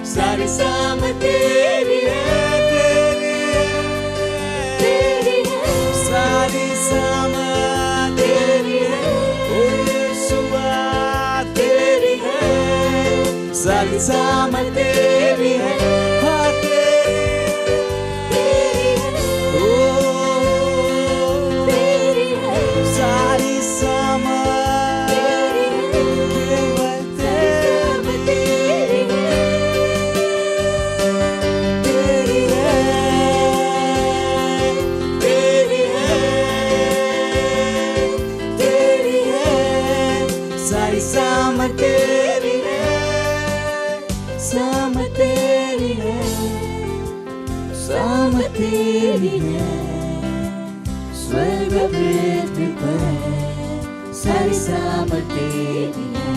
सारी सामत तेरी है, तेरी है, सारी सामत तेरी है, ओ यीशुआ तेरी है, सारी सामत तेरी है, हाँ तेरी है, ओ तेरी है, सारी सामत तेरी है, केवल तेरी है, तेरी है, तेरी है, तेरी है, सारी सामत तेरी है, सामत तेरी है, सामत तेरी है, स्वर्ग पृथ्वी पर सारी सामत तेरी है,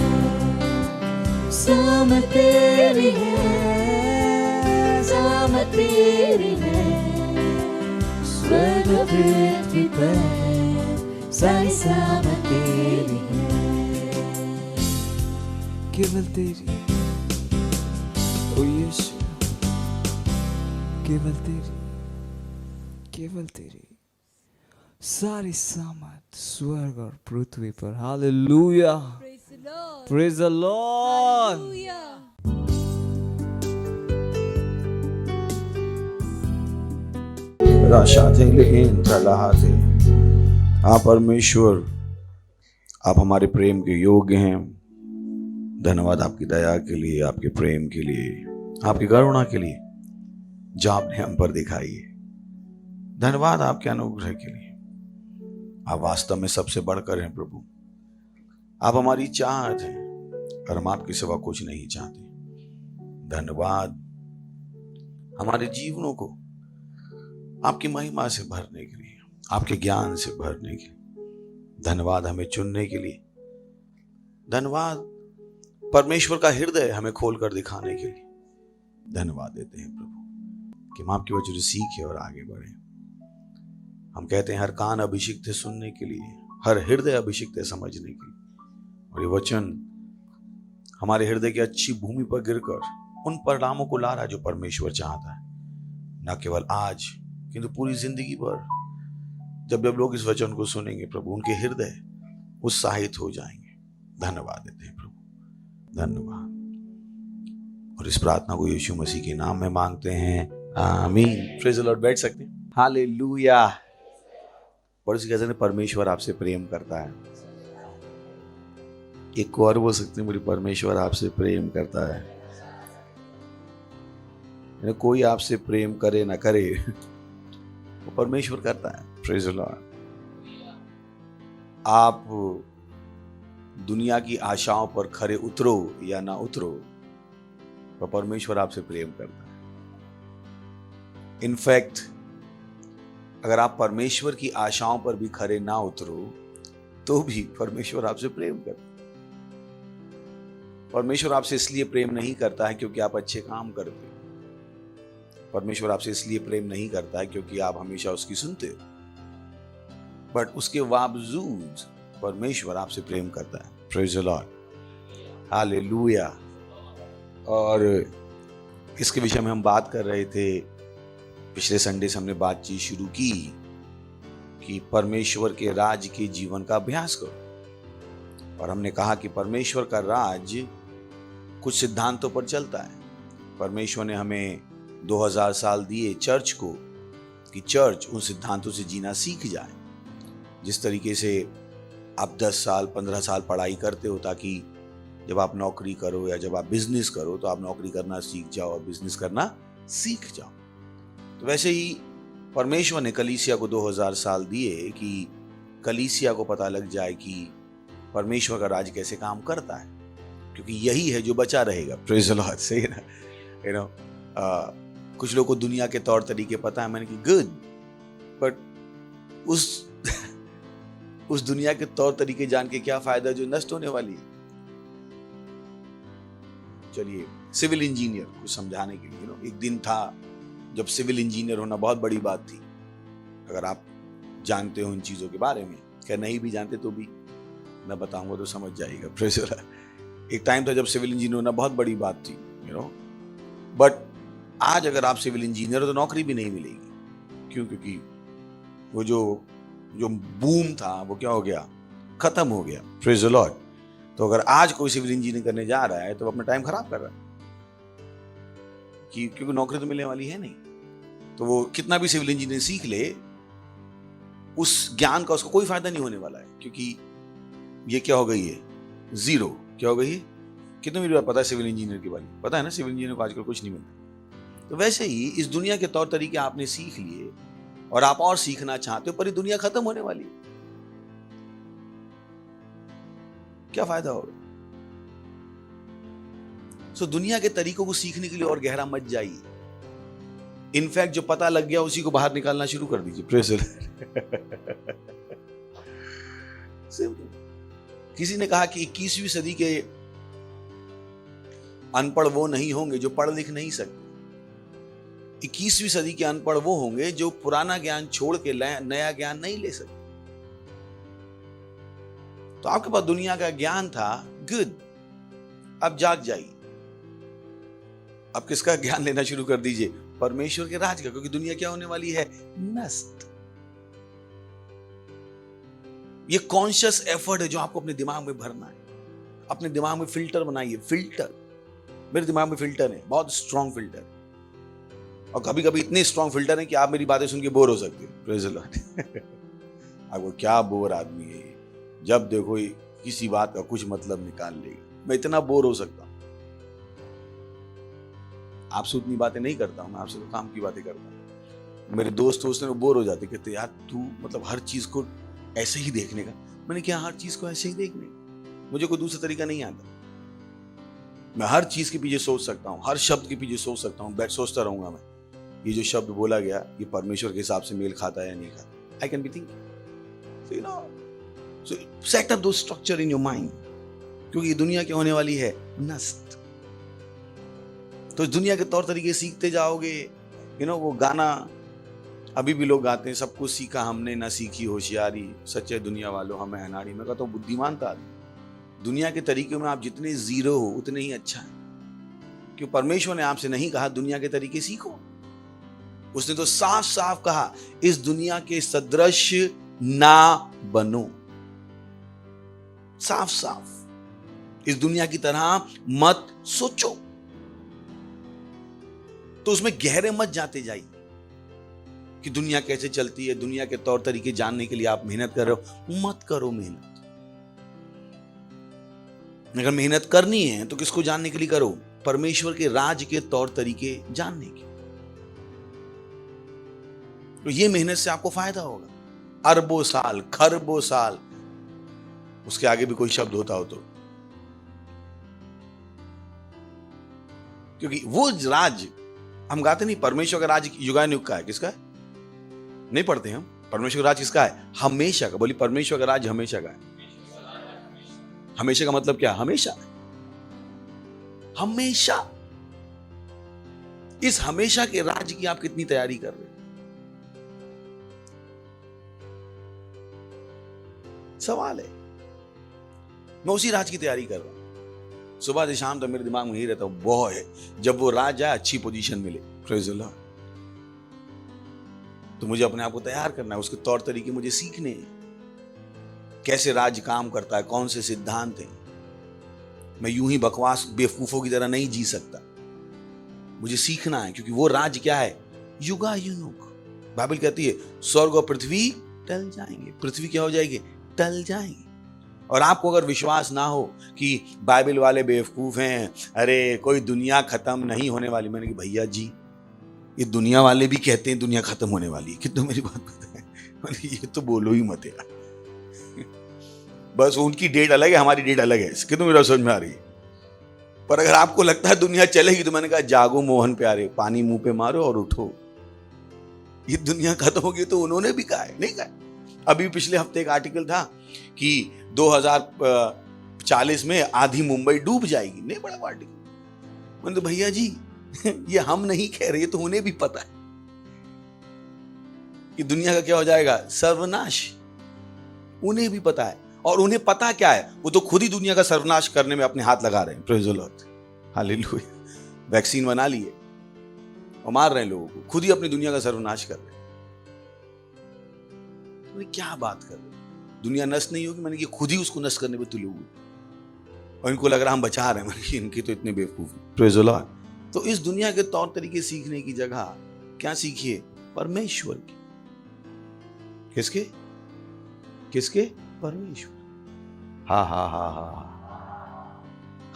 सामत तेरी है, सामत तेरी है, स्वर्ग पृथ्वी पर सारी सामत तेरी है, केवल तेरी, ओ यीशु, केवल तेरी, केवल तेरी, सारी सामत स्वर्ग और पृथ्वी पर, हालेलुया, प्रेज द लॉर्ड। राशाते लेकिन तलाहाते। हाँ परमेश्वर, आप हमारे प्रेम के योग्य हैं। धन्यवाद आपकी दया के लिए, आपके प्रेम के लिए, आपकी करुणा के लिए जो आपने हम पर दिखाई है। धन्यवाद आपके अनुग्रह के लिए। आप वास्तव में सबसे बढ़कर हैं प्रभु। आप हमारी चाहत हैं और हम आपके सिवा कुछ नहीं चाहते। धन्यवाद हमारे जीवनों को आपकी महिमा से भरने के लिए, आपके ज्ञान से भरने के लिए। धन्यवाद हमें चुनने के लिए। धन्यवाद परमेश्वर का हृदय हमें खोलकर दिखाने के लिए। धन्यवाद देते हैं प्रभु कि हम आपकी वजह से सीखे और आगे बढ़े। हम कहते हैं हर कान अभिषिक्त है सुनने के लिए, हर हृदय अभिषिक्त है समझने के लिए। और ये वचन हमारे हृदय की अच्छी भूमि पर गिरकर उन परिणामों को ला रहा है जो परमेश्वर चाहता है, न केवल आज किंतु पूरी जिंदगी भर। जब जब लोग इस वचन को सुनेंगे प्रभु, उनके हृदय उत्साहित हो जाएंगे। धन्यवाद देते हैं प्रभु, धन्यवाद। और इस प्रार्थना को यीशु मसीह के नाम में मांगते हैं, आमीन। Praise the Lord. बैठ सकते हैं। हालेलुया। पड़ोसी कहते हैं परमेश्वर आपसे प्रेम करता है। एक और बोल सकते हैं, मेरी परमेश्वर आपसे प्रेम करता है। कोई आपसे प्रेम करे ना करे, वो परमेश्वर करता है। Praise the Lord. आप दुनिया की आशाओं पर खरे उतरो या ना उतरो, पर परमेश्वर आपसे प्रेम करता है। इनफैक्ट अगर आप परमेश्वर की आशाओं पर भी खरे ना उतरो तो भी परमेश्वर आपसे प्रेम करता है। परमेश्वर आपसे इसलिए प्रेम नहीं करता है क्योंकि आप अच्छे काम करते हो। परमेश्वर आपसे इसलिए प्रेम नहीं करता है क्योंकि आप हमेशा उसकी सुनते हो, बट उसके बावजूद परमेश्वर आपसे प्रेम करता है। Praise the Lord. हालेलुया। और इसके विषय में हम बात कर रहे थे। पिछले संडे से हमने बातचीत शुरू की कि परमेश्वर के राज के जीवन का अभ्यास करो। और हमने कहा कि परमेश्वर का राज कुछ सिद्धांतों पर चलता है। परमेश्वर ने हमें 2000 साल दिए चर्च को, कि चर्च उन सिद्धांतों से जीना सीख जाए। जिस तरीके से आप 10 साल 15 साल पढ़ाई करते हो ताकि जब आप नौकरी करो या जब आप बिजनेस करो तो आप नौकरी करना सीख जाओ और बिजनेस करना सीख जाओ। तो वैसे ही परमेश्वर ने कलीसिया को 2000 साल दिए कि कलीसिया को पता लग जाए कि परमेश्वर का राज कैसे काम करता है, क्योंकि यही है जो बचा रहेगा। Praise the Lord. सही है ना? कुछ लोगों को दुनिया के तौर तरीके पता है, मैंने कि गुड, बट उस दुनिया के तौर तरीके जान के क्या फायदा जो नष्ट होने वाली है। चलिए, सिविल इंजीनियर को समझाने के लिए एक दिन था जब सिविल इंजीनियर होना बहुत बड़ी बात थी। अगर आप जानते हो इन चीजों के बारे में, क्या नहीं भी जानते तो भी मैं बताऊंगा तो समझ जाएगा। Praise the Lord. एक टाइम था जब सिविल इंजीनियर होना बहुत बड़ी बात थी, बट आज अगर आप सिविल इंजीनियर हो तो नौकरी भी नहीं मिलेगी। क्यों? क्योंकि वो जो बूम था वो क्या हो गया, खत्म हो गया। Praise the Lord. तो अगर आज कोई सिविल इंजीनियर करने जा रहा है तो अपना टाइम खराब कर रहा है, क्योंकि नौकरी तो मिलने वाली है नहीं। तो वो कितना भी सिविल इंजीनियर सीख ले, उस ज्ञान का उसको कोई फायदा नहीं होने वाला है, क्योंकि ये क्या हो गई है, जीरो। क्या हो गई है? कितने भी पता है सिविल इंजीनियर के बारे में? पता है ना, सिविल इंजीनियर को आजकल कुछ नहीं मिलता। तो वैसे ही इस दुनिया के तौर तरीके आपने सीख लिए और आप और सीखना चाहते हो, पर ये दुनिया खत्म होने वाली है, क्या फायदा होगा? सो दुनिया के तरीकों को सीखने के लिए और गहरा मत जाइए। इनफैक्ट जो पता लग गया उसी को बाहर निकालना शुरू कर दीजिए। Praise the Lord. किसी ने कहा कि 21वीं सदी के अनपढ़ वो नहीं होंगे जो पढ़ लिख नहीं सकते। 21वीं सदी के अनपढ़ वो होंगे जो पुराना ज्ञान छोड़ के नया ज्ञान नहीं ले सकते। तो आपके पास दुनिया का ज्ञान था, गुड, अब जाग जाइए। अब किसका ज्ञान लेना शुरू कर दीजिए? परमेश्वर के राज का, क्योंकि दुनिया क्या होने वाली है, नष्ट। ये कॉन्शियस एफर्ट है जो आपको अपने दिमाग में भरना है। अपने दिमाग में फिल्टर बनाइए। फिल्टर, मेरे दिमाग में फिल्टर है, बहुत स्ट्रॉन्ग फिल्टर, और कभी कभी इतने स्ट्रॉन्ग फिल्टर है कि आप मेरी बातें सुन के बोर हो सकते हैं। Praise the Lord. आपको क्या बोर आदमी है, जब देखो किसी बात का कुछ मतलब निकाल लेगा। मैं इतना बोर हो सकता हूं। आपसे उतनी बातें नहीं करता हूं, मैं आपसे तो काम की बातें करता हूं। मेरे दोस्त बोर हो जाते, कहते यार तू मतलब हर चीज को ऐसे ही देखने का। मैंने क्या हर चीज को ऐसे ही देखने का? मुझे कोई दूसरा तरीका नहीं आता। मैं हर चीज के पीछे सोच सकता हूँ, हर शब्द के पीछे सोच सकता हूँ, सोचता रहूंगा मैं, ये जो शब्द बोला गया ये परमेश्वर के हिसाब से मेल खाता है या नहीं खाता। I can be thinking, so set up those structure in your mind, क्योंकि ये दुनिया क्या होने वाली है, नष्ट। तो दुनिया के तौर तरीके सीखते जाओगे। वो गाना अभी भी लोग गाते हैं, सब कुछ सीखा हमने ना सीखी होशियारी, सच्चे दुनिया वालों हमें अनाड़ी। मैं कहता हूँ बुद्धिमान था आदमी। दुनिया के तरीके में आप जितने जीरो हो उतने ही अच्छा है, क्यों? परमेश्वर ने आपसे नहीं कहा दुनिया के तरीके सीखो। उसने तो साफ साफ कहा इस दुनिया के सदृश ना बनो। साफ साफ इस दुनिया की तरह मत सोचो। तो उसमें गहरे मत जाते जाइए कि दुनिया कैसे चलती है, दुनिया के तौर तरीके जानने के लिए आप मेहनत कर रहे हो, मत करो मेहनत। अगर मेहनत करनी है तो किसको जानने के लिए करो? परमेश्वर के राज के तौर तरीके जानने के। तो ये मेहनत से आपको फायदा होगा। अरबों साल, खरबों साल, उसके आगे भी कोई शब्द होता हो तो, क्योंकि वो राज हम गाते नहीं, परमेश्वर का राज युगानुयुग का है। किसका है? नहीं पढ़ते हम। परमेश्वर का राज किसका है? हमेशा का। बोली परमेश्वर का राज हमेशा का है। हमेशा का मतलब क्या? हमेशा, हमेशा। इस हमेशा के राज की आप कितनी तैयारी कर रहे हो? सवाल है। मैं उसी राज की तैयारी कर रहा हूं। सुबह से शाम तक मेरे दिमाग में ही रहता हूं, वो है जब वो राज आए अच्छी पोजीशन मिले। Praise the Lord. तो मुझे अपने आप को तैयार करना है, उसके तौर तरीके मुझे सीखने हैं, कैसे राज काम करता है, कौन से सिद्धांत हैं। मैं यूं ही बकवास बेवकूफों की तरह नहीं जी सकता। मुझे सीखना है, क्योंकि वो राज्य क्या है? युगायुग। बाइबल कहती है स्वर्ग और पृथ्वी टल जाएंगे, पृथ्वी क्या हो जाएगी? टल जाएंगे। और आपको अगर विश्वास ना हो कि बाइबल वाले बेवकूफ हैं, अरे कोई दुनिया खत्म नहीं होने वाली, मैंने कहा भैया जी ये दुनिया वाले भी कहते हैं दुनिया खत्म होने वाली है, कितना मेरी बात पता है? ये तो बोलो ही मत यार। बस उनकी डेट अलग है, हमारी डेट अलग है, कितना मेरा समझ में आ रही है? पर अगर आपको लगता है दुनिया चलेगी तो मैंने कहा जागो मोहन प्यारे, पानी मुंह पे मारो और उठो। ये दुनिया खत्म होगी तो उन्होंने भी कहा है, नहीं कहा? अभी पिछले हफ्ते एक आर्टिकल था कि 2040 में आधी मुंबई डूब जाएगी, नहीं बड़ा आर्टिकल। मैंने तो भैया जी ये हम नहीं कह रहे, तो उन्हें भी पता है कि दुनिया का क्या हो जाएगा? सर्वनाश। उन्हें भी पता है, और उन्हें पता क्या है? वो तो खुद ही दुनिया का सर्वनाश करने में अपने हाथ लगा रहे हैं। Praise the Lord, hallelujah. Vaccine बना लिए और मार रहे हैं लोगों को, खुद ही अपनी दुनिया का सर्वनाश कर रहे हैं। तो क्या बात कर रहे हैं? दुनिया नष्ट नहीं होगी, मैंने कि खुद ही उसको नष्ट करने पे तुले हुए, और इनको लग रहा हम बचा रहे हैं। मैंने कि इनके तो इतने बेवकूफ हैं। Praise the Lord. तो इस दुनिया के तौर तरीके सीखने की जगह क्या सीखिए? परमेश्वर की। किसके? किसके? परमेश्वर। हाँ हाँ हाँ हाँ,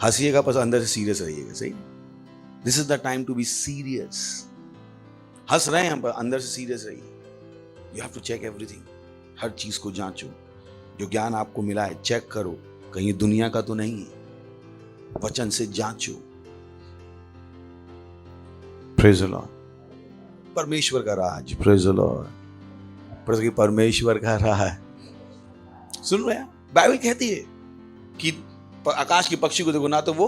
हंसिएगा पर अंदर से सीरियस रहिएगा, सही? This is the time to be serious. हंस रहे हैं हम, अंदर से सीरियस रहिए। You have to check everything. हर चीज को जांचो, जो ज्ञान आपको मिला है चेक करो, कहीं दुनिया का तो नहीं है। वचन से जांचो। Praise the Lord. परमेश्वर का राज। Praise the Lord. परमेश्वर का राज। सुन रहे हैं? बाइबल कहती है कि आकाश के पक्षी को देखो, ना तो वो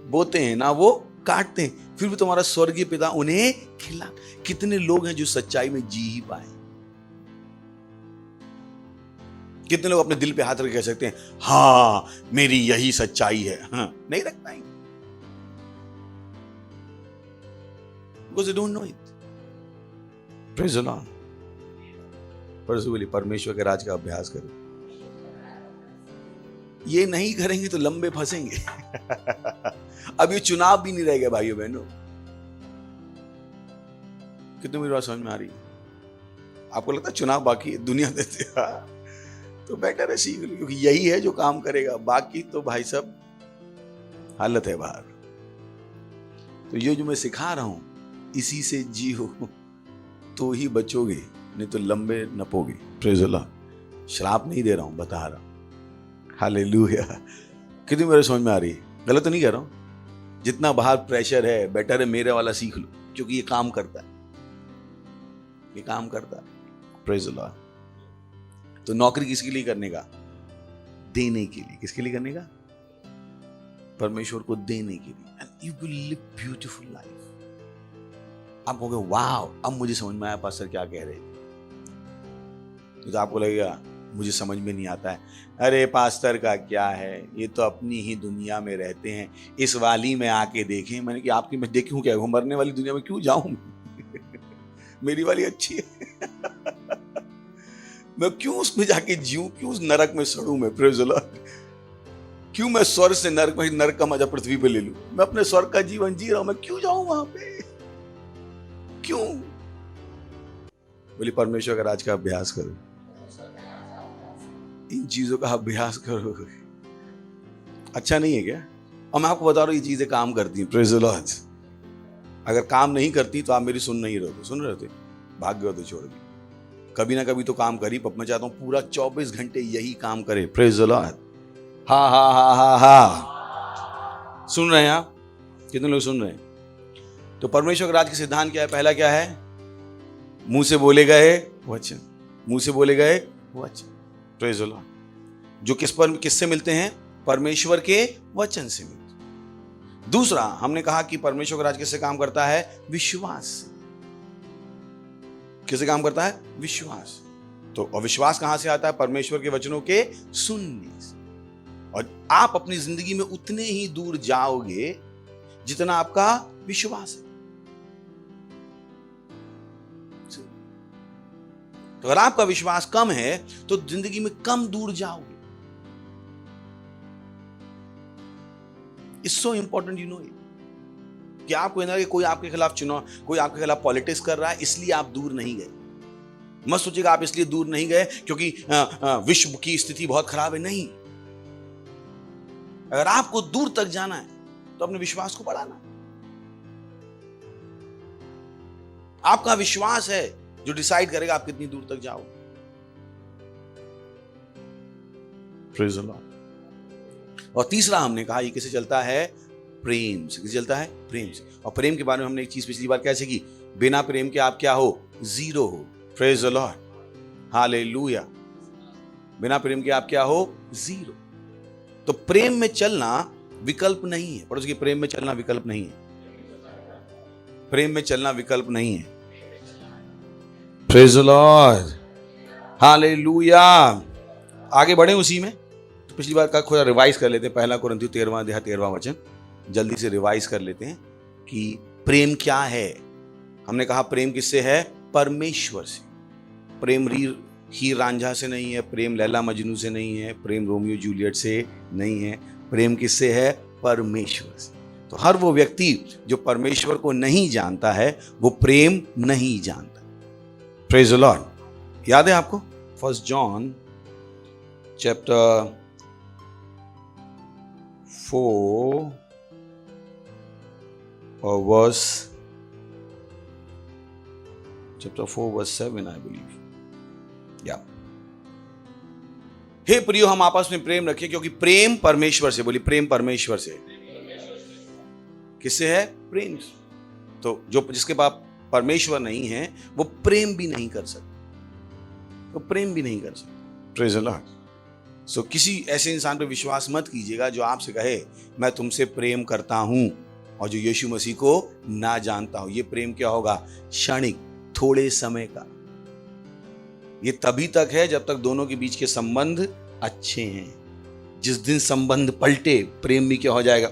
बोते हैं ना वो काटते हैं, फिर भी तुम्हारा स्वर्गीय पिता उन्हें खिला। कितने लोग हैं जो सच्चाई में जी ही पाए? कितने लोग अपने दिल पे हाथ रख कह सकते हैं हाँ मेरी यही सच्चाई है? हाँ, नहीं रख पाएंगे, because they don't know it. Praise the Lord. परमेश्वर के राज का अभ्यास करो। ये नहीं करेंगे तो लंबे फंसेंगे। अब ये चुनाव भी नहीं रहेगा भाइयों बहनों। कितनी मेरी बात समझ में आ रही है? आपको लगता है चुनाव बाकी है? दुनिया देते तो बेटर है सीख लो, क्योंकि यही है जो काम करेगा। बाकी तो भाई सब हालत है बाहर। तो ये जो मैं सिखा रहा हूं, इसी से जियो तो ही बचोगे, नहीं तो लंबे नपोगे। Praise the Lord. श्राप नहीं दे रहा हूं, बता रहा हूं। हालेलुया। कितनी मेरे समझ में आ रही है? गलत तो नहीं कह रहा हूं? जितना बाहर प्रेशर है, बेटर है मेरे वाला सीख लो, क्योंकि ये काम करता है। ये काम करता है। Praise the Lord. तो नौकरी किसके लिए करने का? देने के लिए। किसके लिए करने का? परमेश्वर को देने के लिए। And you will live beautiful life. आप कहोगे वाह, अब मुझे समझ में आया पास्टर क्या कह रहे हैं। तो आपको लगेगा मुझे समझ में नहीं आता है। अरे पास्टर का क्या है, ये तो अपनी ही दुनिया में रहते हैं, इस वाली में आके देखें। मैंने कि आपकी मैं देखूं क्या? मरने वाली दुनिया में क्यों जाऊं? मेरी वाली अच्छी है। मैं क्यों उसमें जाके जीऊं? क्यों उस नरक में सड़ूं मैं? Praise the Lord. क्यों मैं स्वर्ग से नरक में, नरक का मजा पृथ्वी पे ले लूं? मैं अपने स्वर्ग का जीवन जी रहा हूं, मैं क्यों जाऊं वहां पे? क्यों? बोले परमेश्वर का राज का अभ्यास करो, इन चीजों का अभ्यास करो। अच्छा नहीं है क्या? और मैं आपको बता रहा हूं ये चीजें काम करती हैं। Praise the Lord. अगर काम नहीं करती तो आप मेरी सुन नहीं रहे थे, सुन रहे थे, भाग गए तो छोड़ दी। कभी ना कभी तो काम करी। मैं चाहता हूं पूरा 24 घंटे यही काम करे। Praise the Lord. हा हा हा हा हा। सुन रहे हैं आप? कितने लोग सुन रहे हैं? तो परमेश्वर के राज के सिद्धांत क्या है? पहला क्या है? मुंह से बोले गए वचन। मुंह से बोले गए वचन। Praise the Lord. जो किससे मिलते हैं? परमेश्वर के वचन से मिलते हैं। दूसरा हमने कहा कि परमेश्वर का राज किससे काम करता है? विश्वास से। किससे काम करता है? विश्वास। तो अविश्वास कहां से आता है? परमेश्वर के वचनों के सुनने से। और आप अपनी जिंदगी में उतने ही दूर जाओगे जितना आपका विश्वास है। तो अगर आपका विश्वास कम है तो जिंदगी में कम दूर जाओगे। It's so important, you know it. कि आपको लगा कि कोई आपके खिलाफ चुनाव, कोई आपके खिलाफ पॉलिटिक्स कर रहा है इसलिए आप दूर नहीं गए। मत सोचिएगा आप इसलिए दूर नहीं गए क्योंकि विश्व की स्थिति बहुत खराब है, नहीं। अगर आपको दूर तक जाना है तो अपने विश्वास को बढ़ाना। आपका विश्वास है जो डिसाइड करेगा आप कितनी दूर तक जाओ। Praise the Lord. और तीसरा हमने कहा ये कैसे चलता है? प्रेम से। कैसे चलता है? प्रेम से। और प्रेम के बारे में हमने एक चीज पिछली बार कैसे की? बिना प्रेम के आप क्या हो? जीरो हो। Praise the Lord, hallelujah. बिना प्रेम के आप क्या हो? जीरो। तो प्रेम में चलना विकल्प नहीं है। पड़ोसी के, प्रेम में चलना विकल्प नहीं है। प्रेम में चलना विकल्प नहीं है। Praise the Lord, hallelujah. आगे बढ़े उसी में। तो पिछली बार का थोड़ा रिवाइज कर लेते हैं। पहला कुरिन्थियों 13वां अध्याय 13वां वचन जल्दी से रिवाइज कर लेते हैं कि प्रेम क्या है। हमने कहा प्रेम किससे है? परमेश्वर से। प्रेम हीर रांझा से नहीं है, प्रेम लैला मजनू से नहीं है, प्रेम रोमियो जूलियट से नहीं है। प्रेम किससे है? परमेश्वर से। तो हर वो व्यक्ति जो परमेश्वर को नहीं जानता है वो प्रेम नहीं जानता। Praise the Lord. याद है आपको 1 जॉन चैप्टर 4 और verse chapter 4 verse 7 I believe। या हे प्रियो, हम आपस में प्रेम रखें क्योंकि प्रेम परमेश्वर से। बोली, प्रेम परमेश्वर से। किससे है? प्रेम से। तो जो जिसके पास परमेश्वर नहीं है वो प्रेम भी नहीं कर सकता। वो प्रेम भी नहीं कर सकता। Praise the Lord. सो किसी ऐसे इंसान पर विश्वास मत कीजिएगा जो आपसे कहे मैं तुमसे प्रेम करता हूं और जो यीशु मसीह को ना जानता हूं। ये प्रेम क्या होगा? क्षणिक, थोड़े समय का। ये तभी तक है जब तक दोनों के बीच के संबंध अच्छे हैं। जिस दिन संबंध पलटे प्रेम भी क्या हो जाएगा?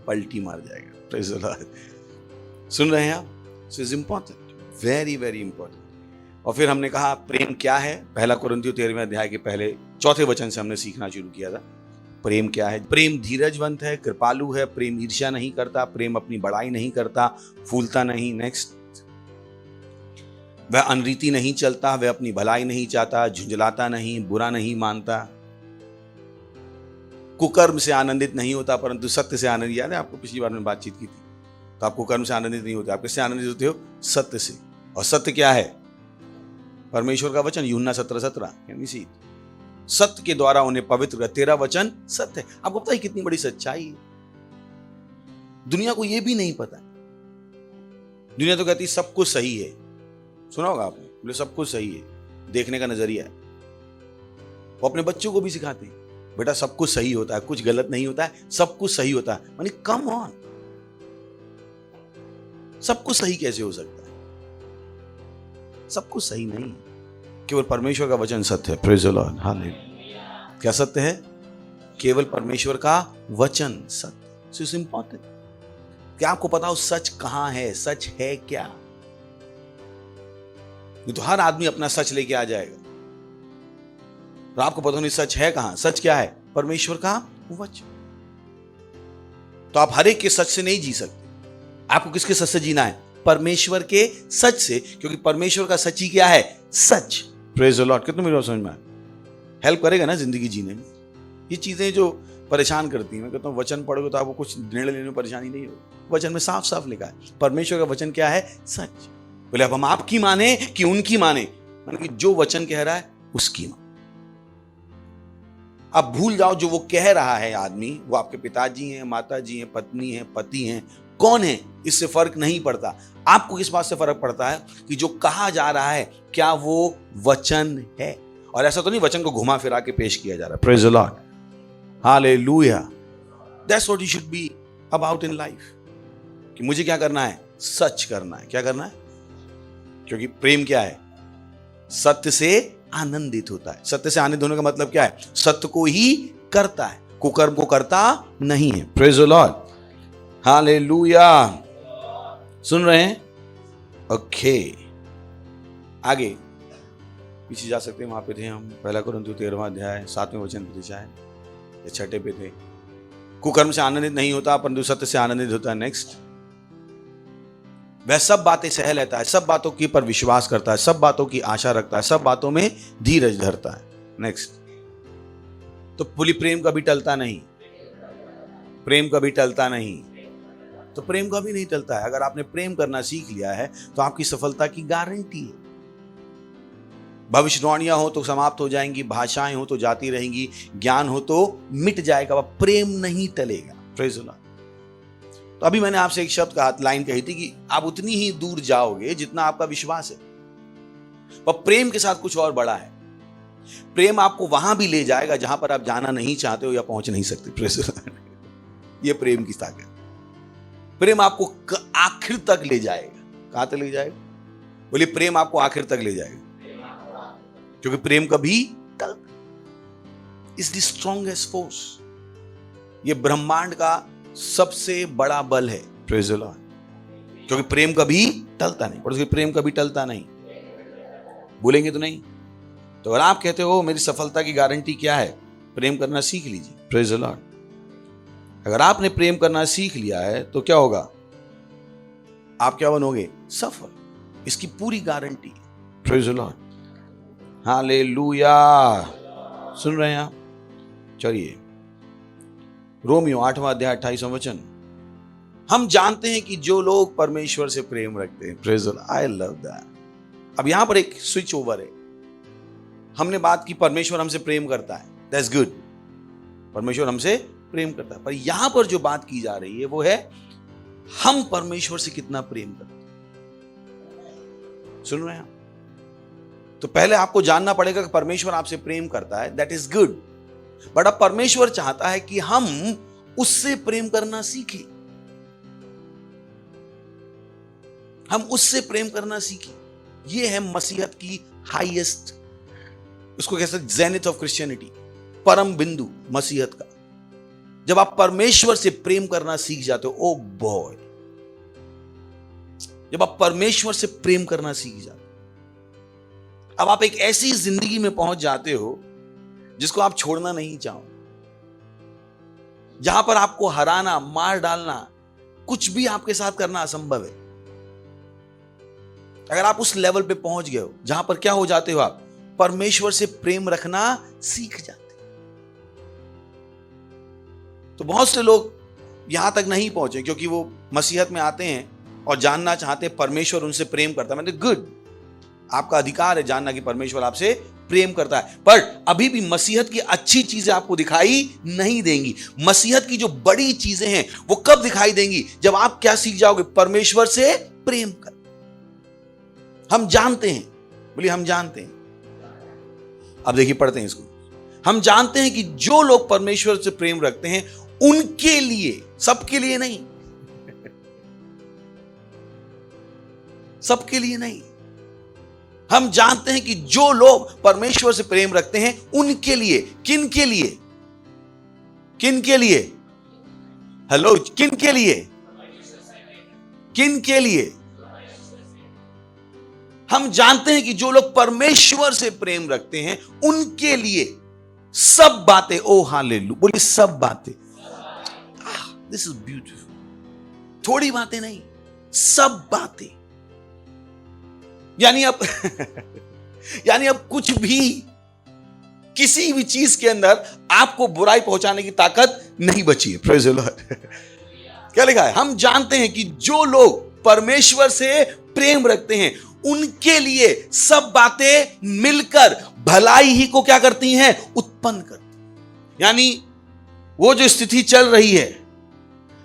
पलटी मार जाएगा। Praise the Lord. सुन रहे हैं आप? So is important, very very important. और फिर हमने कहा प्रेम क्या है। पहला कुरिन्थियों 13वें अध्याय के पहले 4 वचन से हमने सीखना शुरू किया था। प्रेम क्या है? प्रेम धीरजवंत है, कृपालु है, प्रेम ईर्ष्या नहीं करता, प्रेम अपनी बड़ाई नहीं करता, फूलता नहीं। नेक्स्ट, वह अनरीति नहीं चलता, वह अपनी भलाई नहीं चाहता, झुंझलाता नहीं, बुरा नहीं मानता, कुकर्म से आनंदित नहीं होता परंतु सत्य से आनंदित। याद है आपको पिछली बार में बातचीत की थी। तो आप कुकर्म से आनंदित नहीं होते, आप किससे आनंदित होते हो? सत्य से। और सत्य क्या है? परमेश्वर का वचन। यूहन्ना 17:17। सत्य के द्वारा उन्हें पवित्र कर। तेरा वचन सत्य है। आपको पता है कितनी बड़ी सच्चाई है? दुनिया को यह भी नहीं पता। दुनिया तो कहती सब कुछ सही है। सुना होगा आपने, बोले सब कुछ सही है। देखने का नजरिया है। वो अपने बच्चों को भी सिखाते हैं, बेटा सब कुछ सही होता है, कुछ गलत नहीं होता है, सब कुछ सही होता है। माने कम ऑन, सब कुछ सही कैसे हो सकता है? सब कुछ सही नहीं है। केवल परमेश्वर का वचन सत्य है। Praise the Lord, hallelujah. क्या सत्य है? केवल परमेश्वर का वचन सत्य। सो इट्स इंपॉर्टेंट क्या आपको पता हो सच कहां है, सच है क्या? नहीं तो हर आदमी अपना सच लेके आ जाएगा। तो आपको पता नहीं सच है कहां। सच क्या है? परमेश्वर का वचन। तो आप हर एक के सच से नहीं जी सकते। आपको किसके सच से जीना है? परमेश्वर के सच से, क्योंकि परमेश्वर का सच ही क्या है? सच। Praise the Lord. कितना मेरी बात समझ में आया? हेल्प करेगा ना जिंदगी जीने में। ये चीजें जो परेशान करती हैं, मैं कहता हूं वचन पढ़ोगे तो आपको कुछ निर्णय लेने में परेशानी नहीं होगी। वचन में साफ साफ लिखा है परमेश्वर का वचन क्या है? सच। बोले अब हम आपकी माने कि उनकी माने? मैंने कि जो वचन कह रहा है उसकी माने। अब भूल जाओ जो वो कह रहा है आदमी, वो आपके पिताजी हैं, माताजी हैं, पत्नी हैं, पति हैं, कौन है, इससे फर्क नहीं पड़ता। आपको किस बात से फर्क पड़ता है कि जो कहा जा रहा है क्या वो वचन है? और ऐसा तो नहीं वचन को घुमा फिरा के पेश किया जा रहा है। Praise the Lord, hallelujah. That's what you should be about in life. कि मुझे क्या करना है? सच करना है। क्या करना है? क्योंकि प्रेम क्या है? सत्य से आनंदित होता है। सत्य से आनंदित होने का मतलब क्या है? सत्य को ही करता है, कुकर्म को करता नहीं है। Praise the Lord, hallelujah. सुन रहे हैं? ओके, आगे पीछे जा सकते हैं। वहां पे थे हम, पहला कुरिन्थियों 13वां अध्याय 7वें वचन पे थे या 6 पे थे। कुकर्म से आनंदित नहीं होता परंतु सत्य से आनंदित होता है। नेक्स्ट, वह सब बातें सह लेता है, सब बातों की पर विश्वास करता है, सब बातों की आशा रखता है, सब बातों में धीरज धरता है। नेक्स्ट, तो बोली प्रेम कभी टलता नहीं, प्रेम कभी टलता नहीं। तो प्रेम कभी नहीं टलता है। अगर आपने प्रेम करना सीख लिया है तो आपकी सफलता की गारंटी है। भविष्यवाणियां हो तो समाप्त हो जाएंगी, भाषाएं हो तो जाती रहेंगी, ज्ञान हो तो मिट जाएगा, वह प्रेम नहीं टलेगा। Praise the Lord. तो अभी मैंने आपसे एक शब्द कहा, लाइन कही थी कि आप उतनी ही दूर जाओगे जितना आपका विश्वास है। पर प्रेम के साथ कुछ और बड़ा है। प्रेम आपको वहां भी ले जाएगा जहां पर आप जाना नहीं चाहते हो या पहुंच नहीं सकते। Praise the Lord. ये प्रेम की ताकत। प्रेम आपको आखिर तक ले जाएगा। कहां तक ले जाएगा? बोलिए, प्रेम आपको आखिर तक ले जाएगा, क्योंकि प्रेम कभी इज द स्ट्रॉन्गेस्ट फोर्स। ये ब्रह्मांड का सबसे बड़ा बल है। Praise the Lord. क्योंकि प्रेम कभी टलता नहीं। और प्रेम कभी टलता नहीं। बोलेंगे तो नहीं। तो अगर आप कहते हो मेरी सफलता की गारंटी क्या है, प्रेम करना सीख लीजिए। Praise the Lord. अगर आपने प्रेम करना सीख लिया है तो क्या होगा? आप क्या बनोगे? सफल। इसकी पूरी गारंटी है। Praise the Lord. हालेलुया। सुन रहे हैं आप? चलिए, रोमियो 8वां अध्याय 28वां वचन। हम जानते हैं कि जो लोग परमेश्वर से प्रेम रखते हैं, praise the Lord, I love that. अब यहां पर एक स्विच ओवर है। हमने बात की परमेश्वर हमसे प्रेम करता है, दैट्स गुड, परमेश्वर हमसे प्रेम करता है। पर यहां पर जो बात की जा रही है वो है हम परमेश्वर से कितना प्रेम करते हैं। सुन रहे हैं? तो पहले आपको जानना पड़ेगा कि परमेश्वर आपसे प्रेम करता है, दैट इज गुड। बट अब परमेश्वर चाहता है कि हम उससे प्रेम करना सीखें। हम उससे प्रेम करना सीखें। यह है मसीहत की हाईएस्ट, उसको कह सकते जेनिथ ऑफ क्रिश्चियनिटी, परम बिंदु मसीहत का। जब आप परमेश्वर से प्रेम करना सीख जाते हो, ओ बॉय, जब आप परमेश्वर से प्रेम करना सीख जाते हो, अब आप एक ऐसी जिंदगी में पहुंच जाते हो जिसको आप छोड़ना नहीं चाहो, जहां पर आपको हराना, मार डालना, कुछ भी आपके साथ करना असंभव है। अगर आप उस लेवल पे पहुंच गए हो जहां पर क्या हो जाते हो, आप परमेश्वर से प्रेम रखना सीख जाते। तो बहुत से लोग यहां तक नहीं पहुंचे क्योंकि वो मसीहत में आते हैं और जानना चाहते हैं परमेश्वर उनसे प्रेम करता है। मैंने गुड, आपका अधिकार है जानना कि परमेश्वर आपसे प्रेम करता है, पर अभी भी मसीहत की अच्छी चीजें आपको दिखाई नहीं देंगी। मसीहत की जो बड़ी चीजें हैं वो कब दिखाई देंगी? जब आप क्या सीख जाओगे? परमेश्वर से प्रेम कर। हम जानते हैं, बोलिए हम जानते हैं। अब देखिए, पढ़ते हैं इसको। हम जानते हैं कि जो लोग परमेश्वर से प्रेम रखते हैं उनके लिए, सबके लिए नहीं, सबके लिए नहीं, हम जानते हैं कि जो लोग परमेश्वर से प्रेम रखते हैं उनके लिए। किन के लिए? किन के लिए? हेलो, किन के लिए? किन के लिए? हम जानते हैं कि जो लोग परमेश्वर से प्रेम रखते हैं उनके लिए सब बातें, ओ हालेलुया, बोलिए सब बातें। This is beautiful. थोड़ी बातें नहीं, सब बातें। यानी अब कुछ भी, किसी भी चीज के अंदर आपको बुराई पहुंचाने की ताकत नहीं बची है। Praise the Lord. क्या लिखा है? हम जानते हैं कि जो लोग परमेश्वर से प्रेम रखते हैं उनके लिए सब बातें मिलकर भलाई ही को क्या करती हैं? उत्पन्न करती। यानी वो जो स्थिति चल रही है,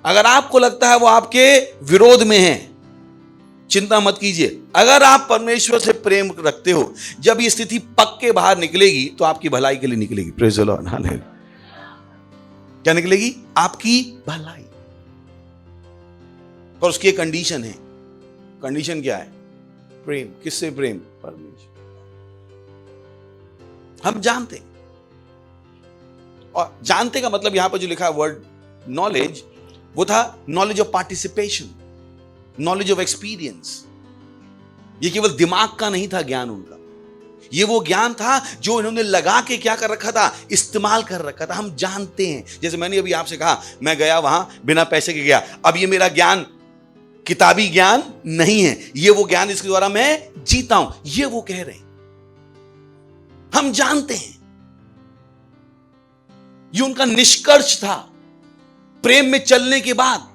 अगर आपको लगता है वो आपके विरोध में है, चिंता मत कीजिए। अगर आप परमेश्वर से प्रेम रखते हो, जब ये स्थिति पक के बाहर निकलेगी तो आपकी भलाई के लिए निकलेगी। Praise the Lord. हालेलुया। क्या निकलेगी? आपकी भलाई। और उसकी एक कंडीशन है। कंडीशन क्या है? प्रेम। किससे प्रेम? परमेश्वर। हम जानते हैं, और जानते का मतलब यहां पर जो लिखा है वर्ड नॉलेज, वो था knowledge of participation, knowledge of experience. ये केवल दिमाग का नहीं था ज्ञान उनका, ये वो ज्ञान था जो इन्होंने लगा के क्या कर रखा था? इस्तेमाल कर रखा था। हम जानते हैं, जैसे मैंने अभी आपसे कहा, मैं गया वहां बिना पैसे के गया। अब ये मेरा ज्ञान किताबी ज्ञान नहीं है, ये वो ज्ञान इसके द्वारा मैं जीता हूं, ये वो कह रहे हैं। हम जानते हैं, ये उनका निष्कर्ष था प्रेम में चलने के बाद।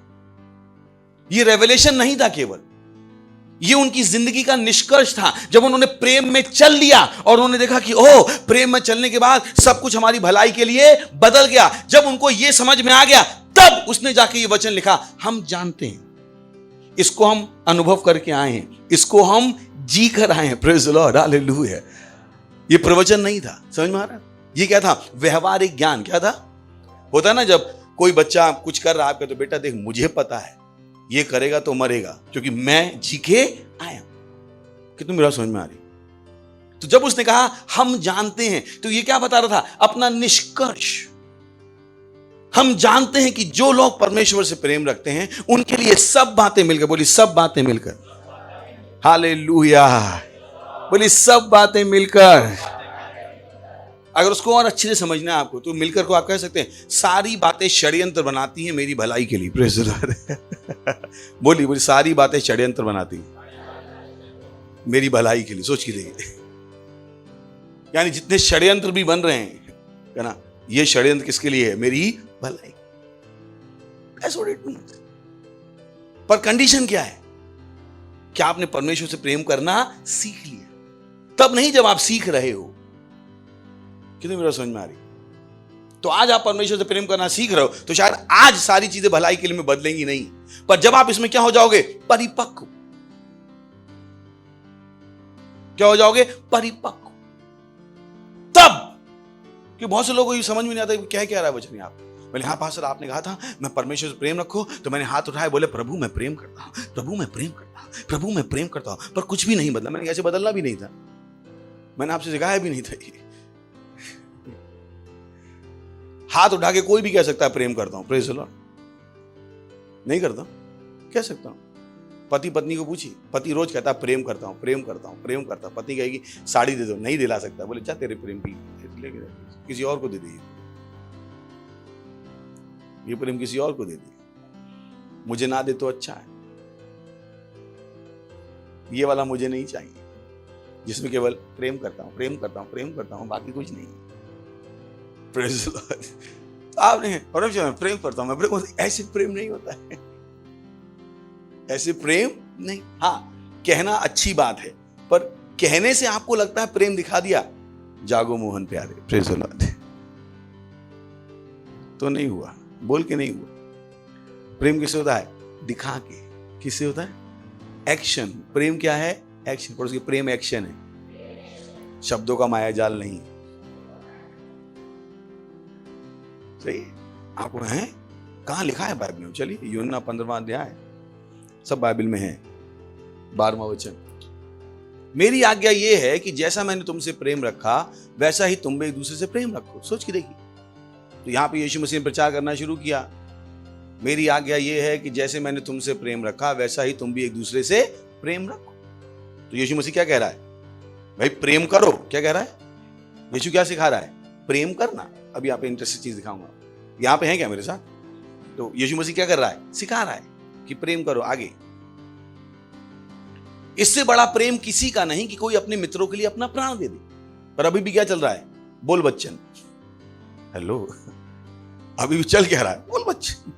ये रेवलेशन नहीं था केवल, ये उनकी जिंदगी का निष्कर्ष था। जब उन्होंने प्रेम में चल लिया और उन्होंने देखा कि ओह, प्रेम में चलने के बाद सब कुछ हमारी भलाई के लिए बदल गया, जब उनको यह समझ में आ गया, तब उसने जाके ये वचन लिखा। हम जानते हैं, इसको हम अनुभव करके आए हैं, इसको हम जी कर आए हैं। Praise the Lord, hallelujah. ये प्रवचन नहीं था, समझ में आ रहा है? ये क्या था? व्यवहारिक ज्ञान। क्या था? होता है ना, जब कोई बच्चा कुछ कर रहा है, आपका तो बेटा देख, मुझे पता है ये करेगा तो मरेगा, क्योंकि मैं जी के आया। कितनी मेरा समझ में आ रही? तो जब उसने कहा हम जानते हैं, तो ये क्या बता रहा था? अपना निष्कर्ष। हम जानते हैं कि जो लोग परमेश्वर से प्रेम रखते हैं उनके लिए सब बातें मिलकर, बोली सब बातें मिलकर, हालेलुया, बोली सब बातें मिलकर। अगर उसको और अच्छे से समझना है आपको, तो मिलकर को आप कह सकते हैं सारी बातें षड्यंत्र बनाती हैं मेरी भलाई के लिए। Praise the Lord. बोली सारी बातें षड्यंत्र बनाती हैं मेरी भलाई के लिए। सोच के देखिए, यानी जितने षड्यंत्र भी बन रहे हैं, है ना, ये षड्यंत्र किसके लिए है? मेरी भलाई। That's what it means। पर कंडीशन क्या है? क्या आपने परमेश्वर से प्रेम करना सीख लिया? तब नहीं, जब आप सीख रहे हो। कितनी मेरा समझ में आ रही? तो आज आप परमेश्वर से प्रेम करना सीख रहे हो, तो शायद आज सारी चीजें भलाई के लिए में बदलेंगी नहीं, पर जब आप इसमें क्या हो जाओगे? परिपक्व। क्या हो जाओगे? परिपक्व। तब कि बहुत से लोगों को ये समझ में नहीं आता क्या कह रहा है वचन। आप बोले हाँ पास्टर, आपने कहा था मैं परमेश्वर से प्रेम रखो, तो मैंने हाथ उठाए, बोले प्रभु मैं प्रेम करता हूं, प्रभु मैं प्रेम करता हूं, प्रभु मैं प्रेम करता हूं, पर कुछ भी नहीं बदला। मैंने कैसे बदलना भी नहीं था, मैंने आपसे सिखाया भी नहीं था। हाथ उठा के कोई भी कह सकता है प्रेम करता हूं, प्रेज़ द लॉर्ड। नहीं करता, कह सकता हूं। पति पत्नी को पूछिए, पति रोज कहता है प्रेम करता हूं, प्रेम करता हूं, प्रेम करता हूं। पत्नी कहेगी साड़ी दे दो, नहीं दिला सकता। बोले जा तेरे प्रेम की किसी और को दे दी, ये प्रेम किसी और को दे दी, मुझे ना दे तो अच्छा है, ये वाला मुझे नहीं चाहिए जिसमें केवल प्रेम करता हूं, प्रेम करता हूं, प्रेम करता हूं, बाकी कुछ नहीं। Praise the Lord. आपने प्रेम करता हूं मैं, प्रेम, ऐसे प्रेम नहीं होता है, ऐसे प्रेम नहीं। हाँ, कहना अच्छी बात है, पर कहने से आपको लगता है प्रेम दिखा दिया, जागो मोहन प्यारे, प्रेज़ द लॉर्ड, तो नहीं हुआ, बोल के नहीं हुआ। प्रेम किससे होता है? दिखा के। किससे होता है? एक्शन। प्रेम क्या है? एक्शन। पर उसकी प्रेम एक्शन है, शब्दों का माया जाल नहीं। सही? आपको है कहां लिखा है बाइबल में? चलिए, यूहन्ना 15वां अध्याय, सब बाइबल में है, 12वां वचन। मेरी आज्ञा यह है कि जैसा मैंने तुमसे प्रेम रखा वैसा ही तुम भी एक दूसरे से प्रेम रखो। सोच के देखिए, तो यहां पे यीशु मसीह ने प्रचार करना शुरू किया, मेरी आज्ञा यह है कि जैसे मैंने तुमसे प्रेम रखा वैसा ही तुम भी एक दूसरे से प्रेम रखो। तो यीशु मसीह क्या कह रहा है? भाई प्रेम करो। क्या कह रहा है? यीशु क्या सिखा रहा है? प्रेम करना। अभी यहाँ पे इंटरेस्टिंग चीज दिखाऊंगा, यहाँ पे है क्या मेरे साथ? तो यीशु मसीह क्या कर रहा है? सिखा रहा है कि प्रेम करो। आगे, इससे बड़ा प्रेम किसी का नहीं कि कोई अपने मित्रों के लिए अपना प्राण दे दे। पर अभी भी क्या चल रहा है? बोल बच्चन। हेलो, अभी भी चल क्या रहा है? बोल बच्चन।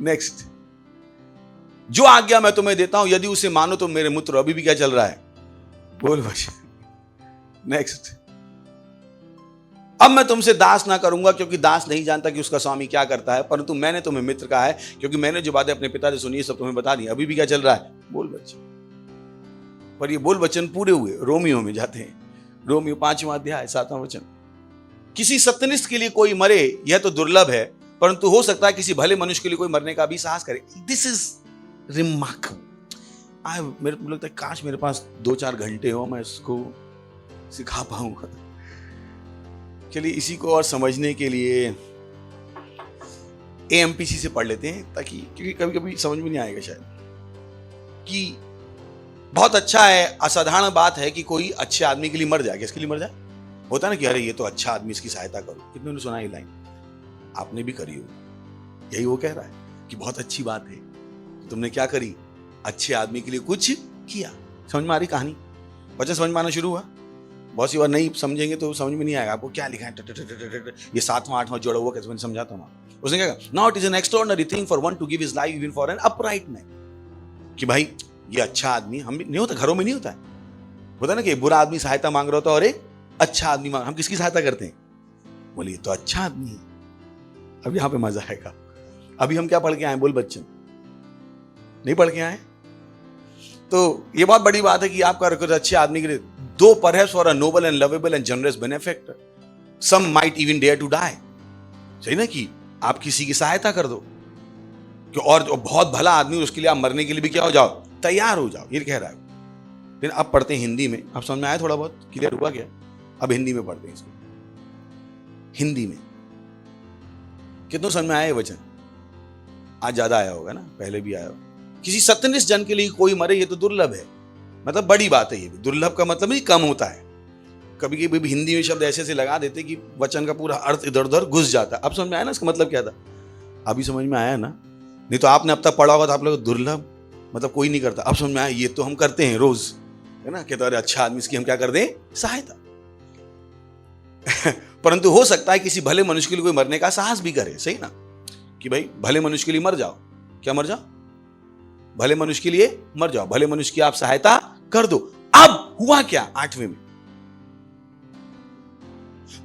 नेक्स्ट, जो आज्ञा मैं तुम्हें देता हूं यदि उसे मानो तो मेरे मित्र। अभी भी क्या चल रहा है? बोल बच्चन। नेक्स्ट, अब मैं तुमसे दास ना करूंगा, क्योंकि दास नहीं जानता कि उसका स्वामी क्या करता है, परंतु मैंने तुम्हें मित्र कहा है, क्योंकि मैंने जो बातें अपने पिता से सुनी सब तुम्हें बता दी। अभी भी क्या चल रहा है? बोल बच्चन। पर ये बोल बच्चन पूरे हुए रोमियो में जाते हैं, रोमियो 5वां अध्याय 7वां वचन। किसी सत्यनिष्ठ के लिए कोई मरे यह तो दुर्लभ है, परंतु हो सकता है किसी भले मनुष्य के लिए कोई मरने का भी साहस करे। This is remarkable. मेरे को लगता है काश मेरे पास 2-4 घंटे हो, मैं इसको सिखा पाऊंगा। चलिए, इसी को और समझने के लिए AMPC से पढ़ लेते हैं, ताकि, क्योंकि कभी कभी समझ में नहीं आएगा शायद, कि बहुत अच्छा है, असाधारण बात है कि कोई अच्छे आदमी के लिए मर जाए। किसके लिए मर जाए? होता है ना कि अरे ये तो अच्छा आदमी, इसकी सहायता करो। कितने ने सुना ये लाइन? आपने भी करी हो। यही वो कह रहा है, कि बहुत अच्छी बात है, तुमने क्या करी, अच्छे आदमी के लिए कुछ किया। समझ में आ रही कहानी? वचन समझ में आना शुरू हुआ? बहुत सी बार नहीं समझेंगे तो समझ में नहीं आएगा आपको क्या लिखा है, ये 7वां 8वां जोड़ा हुआ कैसे, मैंने समझाता हूँ। उसने क्या कहा, now it is an extraordinary thing for one to give his life even for an upright man. कि भाई ये अच्छा आदमी, हम नहीं होता, घरों में नहीं होता है, होता ना कि बुरा आदमी सहायता मांग रहा होता है और एक अच्छा आदमी मांग, हम किसकी सहायता करते हैं? बोलिए तो अच्छा आदमी है। अब यहां पे मजा आएगा। अभी हम क्या पढ़ के आए, बोल बच्चन? नहीं पढ़ के आए? तो ये बहुत बड़ी बात है कि आपका रिकॉर्ड अच्छे आदमी के लिए, though perhaps for a noble and lovable and generous benefactor, some might even dare to die. सही ना, कि आप किसी की सहायता कर दो कि और जो बहुत भला आदमी उसके लिए आप मरने के लिए भी क्या हो जाओ, तैयार हो जाओ, ये कह रहा है। फिर अब पढ़ते हैं हिंदी में, अब समझ में आया, थोड़ा बहुत क्लियर हुआ क्या? अब हिंदी में पढ़ते हैं इसको। हिंदी में कितनों समझ में आया ये वचन? आज ज्यादा आया होगा ना, पहले भी आया होगा। किसी सत्यनिष्ठ जन के लिए कोई मरे, ये तो दुर्लभ है, मतलब बड़ी बात है। ये भी दुर्लभ का मतलब नहीं कम होता है। कभी कभी हिंदी में शब्द ऐसे लगा देते कि वचन का पूरा अर्थ इधर उधर घुस जाता है। अब समझ में आया ना इसका मतलब क्या था? अभी समझ में आया ना? नहीं तो आपने अब तक पढ़ा होगा तो आप लोग दुर्लभ मतलब कोई नहीं करता। अब समझ में आया, ये तो हम करते हैं रोज, है ना, कहते अरे अच्छा आदमी, इसकी हम क्या कर दें, सहायता। परंतु हो सकता है किसी भले मनुष्य के लिए कोई मरने का साहस भी करे, सही ना, कि भाई भले मनुष्य के लिए मर जाओ। क्या मर जाओ? भले मनुष्य के लिए मर जाओ, भले मनुष्य की आप सहायता कर दो। अब हुआ क्या 8वें में?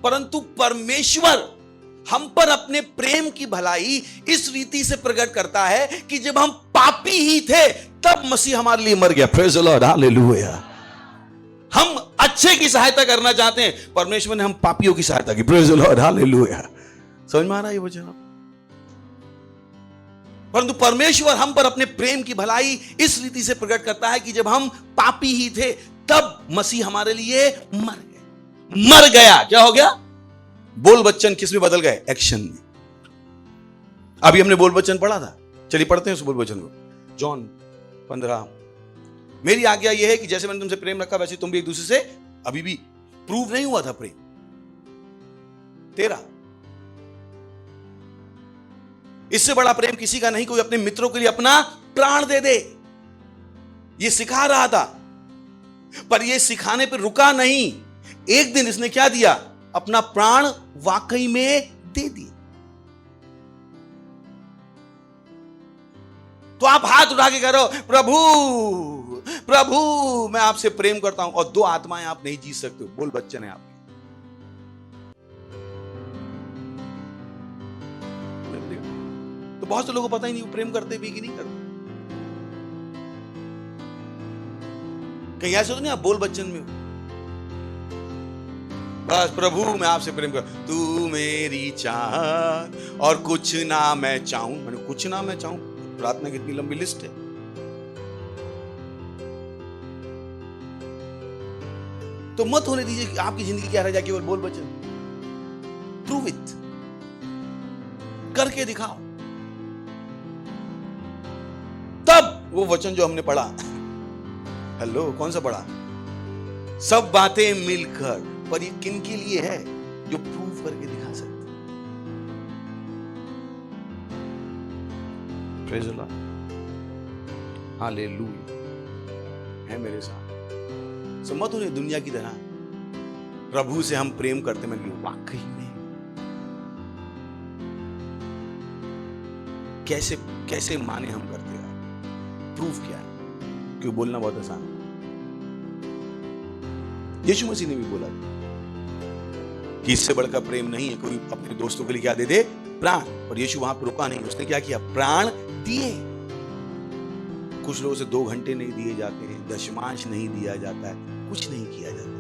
परंतु परमेश्वर हम पर अपने प्रेम की भलाई इस रीति से प्रकट करता है कि जब हम पापी ही थे तब मसीह हमारे लिए मर गया। Praise the Lord, hallelujah. हम अच्छे की सहायता करना चाहते हैं, परमेश्वर ने हम पापियों की सहायता की। Praise the Lord, hallelujah. समझ में आ रहा है ये वचन? परंतु परमेश्वर हम पर अपने प्रेम की भलाई इस रीति से प्रकट करता है कि जब हम पापी ही थे तब मसीह हमारे लिए मर गए। मर गया, क्या हो गया? बोल बच्चन किस में बदल गए? एक्शन में। अभी हमने बोल बच्चन पढ़ा था, चलिए पढ़ते हैं उस बोल बच्चन को। जॉन 15, मेरी आज्ञा यह है कि जैसे मैंने तुमसे प्रेम रखा वैसे तुम भी एक दूसरे से, अभी भी प्रूव नहीं हुआ था प्रेम तेरा। इससे बड़ा प्रेम किसी का नहीं, कोई अपने मित्रों के लिए अपना प्राण दे दे। ये सिखा रहा था, पर ये सिखाने पर रुका नहीं। एक दिन इसने क्या दिया? अपना प्राण वाकई में दे दिया। तो आप हाथ उठा के कह रहे हो, प्रभु प्रभु मैं आपसे प्रेम करता हूं, और दो आत्माएं आप नहीं जीत सकते हो। बोल बच्चन है आप। तो बहुत से लोगों को पता ही नहीं वो प्रेम करते भी कि नहीं करते। कहीं ऐसा तो नहीं आप बोल बच्चन में हो, बस प्रभु मैं आपसे प्रेम कर, तू मेरी चाह और कुछ ना मैं चाहूं। मैंने कुछ ना मैं चाहूं, प्रार्थना की इतनी लंबी लिस्ट है। तो मत होने दीजिए कि आपकी जिंदगी क्या रह जाए केवल बोल बच्चन। प्रूव इट, करके दिखाओ। तब वो वचन जो हमने पढ़ा, हेलो कौन सा पढ़ा? सब बातें मिलकर, पर ये किन के लिए है? जो प्रूव करके दिखा सकते। Praise the Lord, hallelujah. है मेरे साथ। मत होने दुनिया की तरह प्रभु से हम प्रेम करते, मैं वाकई में कैसे कैसे माने हम करते हैं। प्रूफ क्या है? क्यों बोलना बहुत आसान है। यीशु मसीह ने भी बोला कि इससे बढ़कर प्रेम नहीं है कोई अपने दोस्तों के लिए क्या दे दे, प्राण। और यीशु वहां पर रुका नहीं, उसने क्या किया? प्राण दिए। कुछ लोगों से 2 घंटे नहीं दिए जाते हैं, दशमांश नहीं दिया जाता है, कुछ नहीं किया जाता।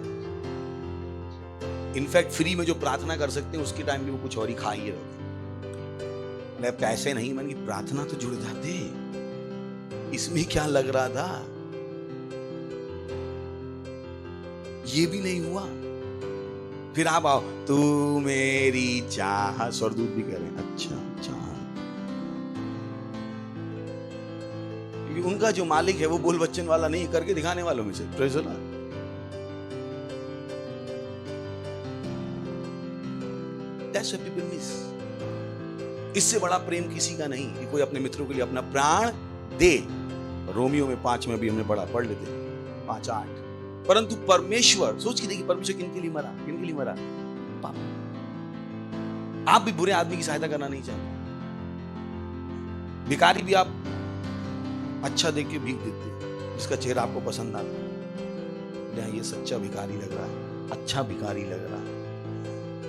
इनफैक्ट फ्री में जो प्रार्थना कर सकते हैं उसके टाइम भी वो कुछ और ही खा ही रहे। पैसे नहीं, मन की प्रार्थना तो जुड़ जाते, इसमें क्या लग रहा था? ये भी नहीं हुआ। फिर आप आओ, तू मेरी चाह, स्वर्गदूत भी कह रहे हैं अच्छा चाह, क्योंकि उनका जो मालिक है वो बोल बच्चन वाला नहीं, करके दिखाने वालों में से। Praise the Lord. That's what people miss. इससे बड़ा प्रेम किसी का नहीं कि कोई अपने मित्रों के लिए अपना प्राण दे। रोमियो में 5 में भी हमने पढ़ा, पढ़ लेते 5:8। परंतु परमेश्वर, सोच के देखिए परमेश्वर किन के लिए मरा, किन के लिए मरा? पाप। आप भी बुरे आदमी की सहायता करना नहीं चाहते, भिखारी भी आप अच्छा देख के भीख देते हैं, जिसका चेहरा आपको पसंद आता है, ये सच्चा भिखारी लग रहा है, अच्छा भिखारी लग रहा है।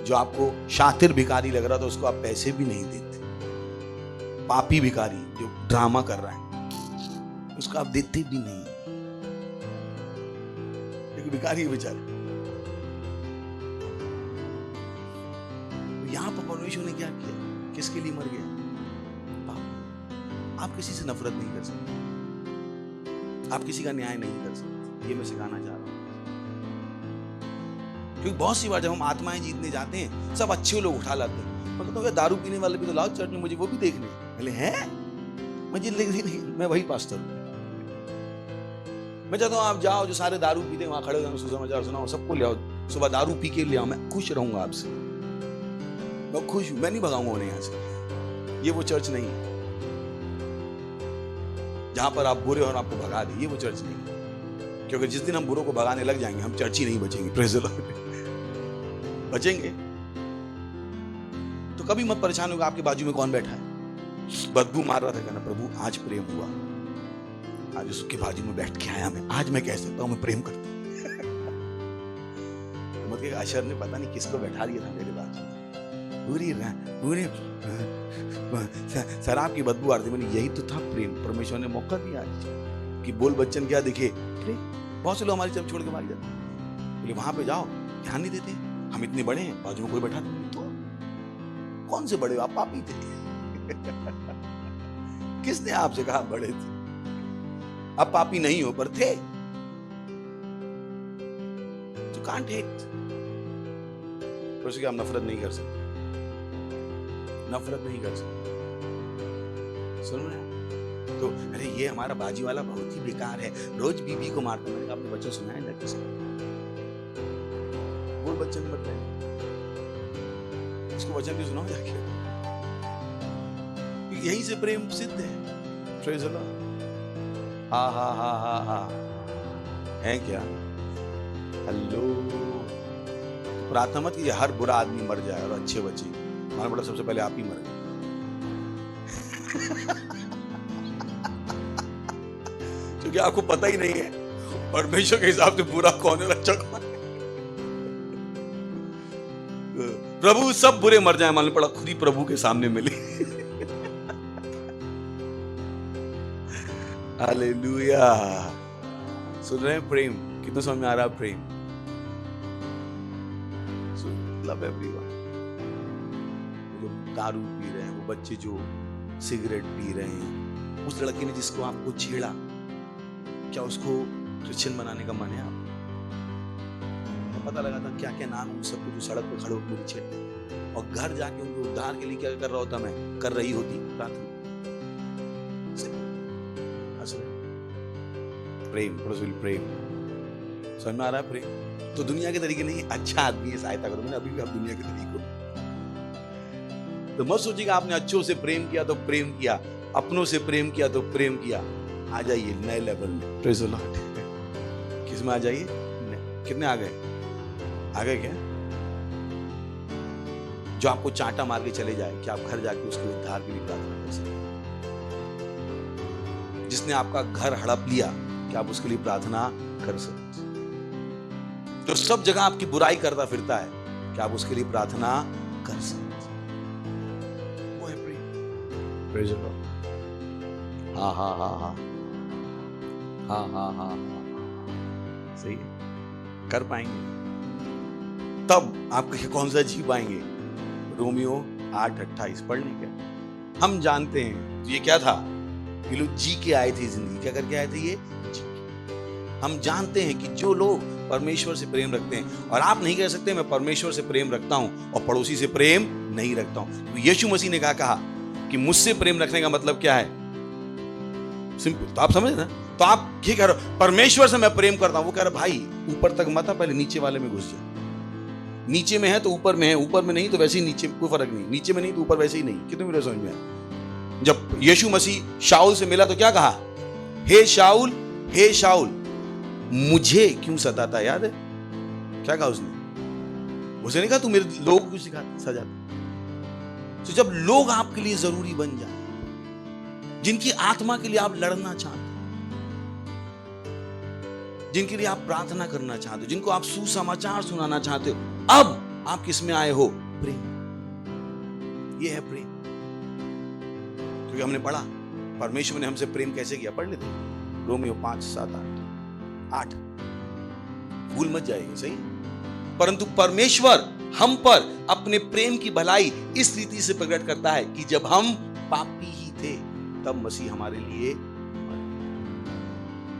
जो आपको शातिर भिखारी लग रहा था उसको आप पैसे भी नहीं देते। पापी भिखारी जो ड्रामा कर रहा है उसको आप देते भी नहीं, एक भिखारी है बेचारे। तो यहां पर परमेश्वर ने क्या किया? किसके लिए मर गया? आप किसी से नफरत नहीं कर सकते, आप किसी का न्याय नहीं कर सकते, ये मैं सिखाना चाह रहा हूं। क्योंकि बहुत सी बार जब हम आत्माएं जीतने जाते हैं सब अच्छे लोग उठा लाते हैं, मैं कहता हूँ दारू पीने वाले भी तो लाओ चर्च में, मुझे वो भी देखने। बोले हैं मुझे नहीं, मैं वही पास्टर हूं। मैं चाहता हूँ आप जाओ, जो सारे दारू पीते वहां खड़े हो सुसमाचार सुनाओ, सबको ले आओ, सुबह दारू पी के ले आओ, मैं खुश रहूंगा आपसे, मैं खुश हूं, मैं नहीं भगाऊंगा उन्हें यहाँ से। ये वो चर्च नहीं है जहां पर आप बुरे और आपको भगा दे, ये वो चर्च नहीं है। क्योंकि जिस दिन हम बुरों को भगाने लग जाएंगे हम चर्च ही नहीं बचेंगे। Praise the Lord. बचेंगे तो कभी मत परेशान होगा आपके बाजू में कौन बैठा है, बदबू मार रहा था, कहना प्रभु आज प्रेम हुआ, आज उसके बाजू में बैठ के आया मैं, आज मैं कह सकता हूं मैं प्रेम करता हूं। मतलब अशर ने पता नहीं किसको बैठा दिया था मेरे बाजू, पूरी शराब की बदबू आ रही थी। मैंने यही तो था प्रेम। परमेश्वर ने मौका दिया कि बोल बच्चन क्या दिखे प्रेम। बहुत से लोग हमारी तरफ छोड़ के मारी जाते, बोले वहां पे जाओ, ध्यान नहीं देते, हम इतने बड़े हैं, बाजू में कोई बैठा तो कौन से बड़े हो आप? पापी थे। किसने आपसे कहा बड़े थे? अब पापी नहीं हो पर थे। तो कांट हेट, आप नफरत नहीं कर सकते, नफरत नहीं कर सकते। सुन रहे हैं? तो अरे ये हमारा बाजी वाला बहुत ही बेकार है, रोज बीबी को मारता। मैंने आपने बच्चों सुनाया ना किसी बोल बच्चन मत रहे, उसको वचन भी सुनाओ जाके, यही से प्रेम सिद्ध है। Praise the Lord. हा हा हा हा हा है क्या? हेलो, प्रार्थना मत कीजिए हर बुरा आदमी मर जाए और अच्छे बचे। मालूम पड़ा सबसे पहले आप ही मर गए। क्योंकि आपको पता ही नहीं है परमेश्वर के हिसाब से बुरा कौन है, अच्छा कौन है। प्रभु सब बुरे मर जाए, मालूम पड़ा खुद ही प्रभु के सामने मिले। हालेलुया। सुन रहे हैं प्रेम कितना समझ में आ रहा है? प्रेम लव एवरीवन। जो दारू पी रहे हैं, वो बच्चे जो सिगरेट पी रहे हैं, उस लड़के ने जिसको आपको छेड़ा, क्या उसको क्रिश्चियन बनाने का मन है? आप पता लगा था क्या क्या नाम उन सबको जो सड़क पे खड़े होकर छेड़ते, और घर जाके उनके उद्धार के लिए क्या कर रहा होता, मैं कर रही होती प्रार्थना। प्रेम, प्रेम समझ में आ रहा है? प्रेम तो दुनिया के तरीके नहीं, अच्छा आदमी है सहायता करो। मैंने अभी भी आप दुनिया के तरीकों तो मत सोचिएगा आपने अच्छों से प्रेम किया तो प्रेम किया, अपनों से प्रेम किया तो प्रेम किया। आ जाइए नए लेवल में। Praise the Lord. किस में आ जाइए? कितने आ गए? आ गए क्या? जो आपको चांटा मार के चले जाए, कि आप घर जाके उसके उद्धार के लिए प्रार्थना कर सकते? जिसने आपका घर हड़प लिया, कि आप उसके लिए प्रार्थना कर सकते? जो सब जगह आपकी बुराई करता फिरता है, कि आप उसके लिए प्रार्थना कर सकते? वो है प्रेम। Praise the Lord. हाँ हाँ हाँ हाँ हाँ हाँ हाँ हाँ सही है, कर पाएंगे तब आप कौन सा जी पाएंगे? रोमियो 8:28 पढ़ने के। हम जानते हैं तो ये क्या था, ये लोग जी के आए थे जिंदगी। क्या करके आए थे ये? जी। हम जानते हैं कि जो लोग परमेश्वर से प्रेम रखते हैं, और आप नहीं कह सकते मैं परमेश्वर से प्रेम रखता हूं और पड़ोसी से प्रेम नहीं रखता हूं। तो यीशु मसीह ने कहा कि मुझसे प्रेम रखने का मतलब क्या है? सिंपल। तो आप समझ ना? तो आप ये कह रहे हो परमेश्वर से मैं प्रेम करता हूं, वो कह रहा भाई ऊपर तक मत, पहले नीचे वाले में घुस जा। नीचे में है तो ऊपर में है, ऊपर में नहीं तो वैसे ही नीचे, कोई फर्क नहीं, नीचे में नहीं तो ऊपर वैसे ही नहीं। कितने मेरे समझ में आया? जब यीशु मसीह शाऊल से मिला तो क्या कहा? हे शाऊल, हे शाऊल, मुझे क्यों सताता? याद है क्या कहा उसने? उसने नहीं कहा तू मेरे लोगों को क्यों सजाता। तो जब लोग आपके लिए जरूरी बन जाए, जिनकी आत्मा के लिए आप लड़ना चाहते हो, जिनके लिए आप प्रार्थना करना चाहते हो, जिनको आप सुसमाचार सुनाना चाहते हो, अब आप किस में आए हो? प्रेम। ये है प्रेम। क्योंकि हमने पढ़ा परमेश्वर ने हमसे प्रेम कैसे किया, पढ़ लेते रोमियो 5:7-8। भूल मत जाइए, सही। परंतु परमेश्वर हम पर अपने प्रेम की भलाई इस रीति से प्रकट करता है कि जब हम पापी ही थे तब मसीह हमारे लिए मरा।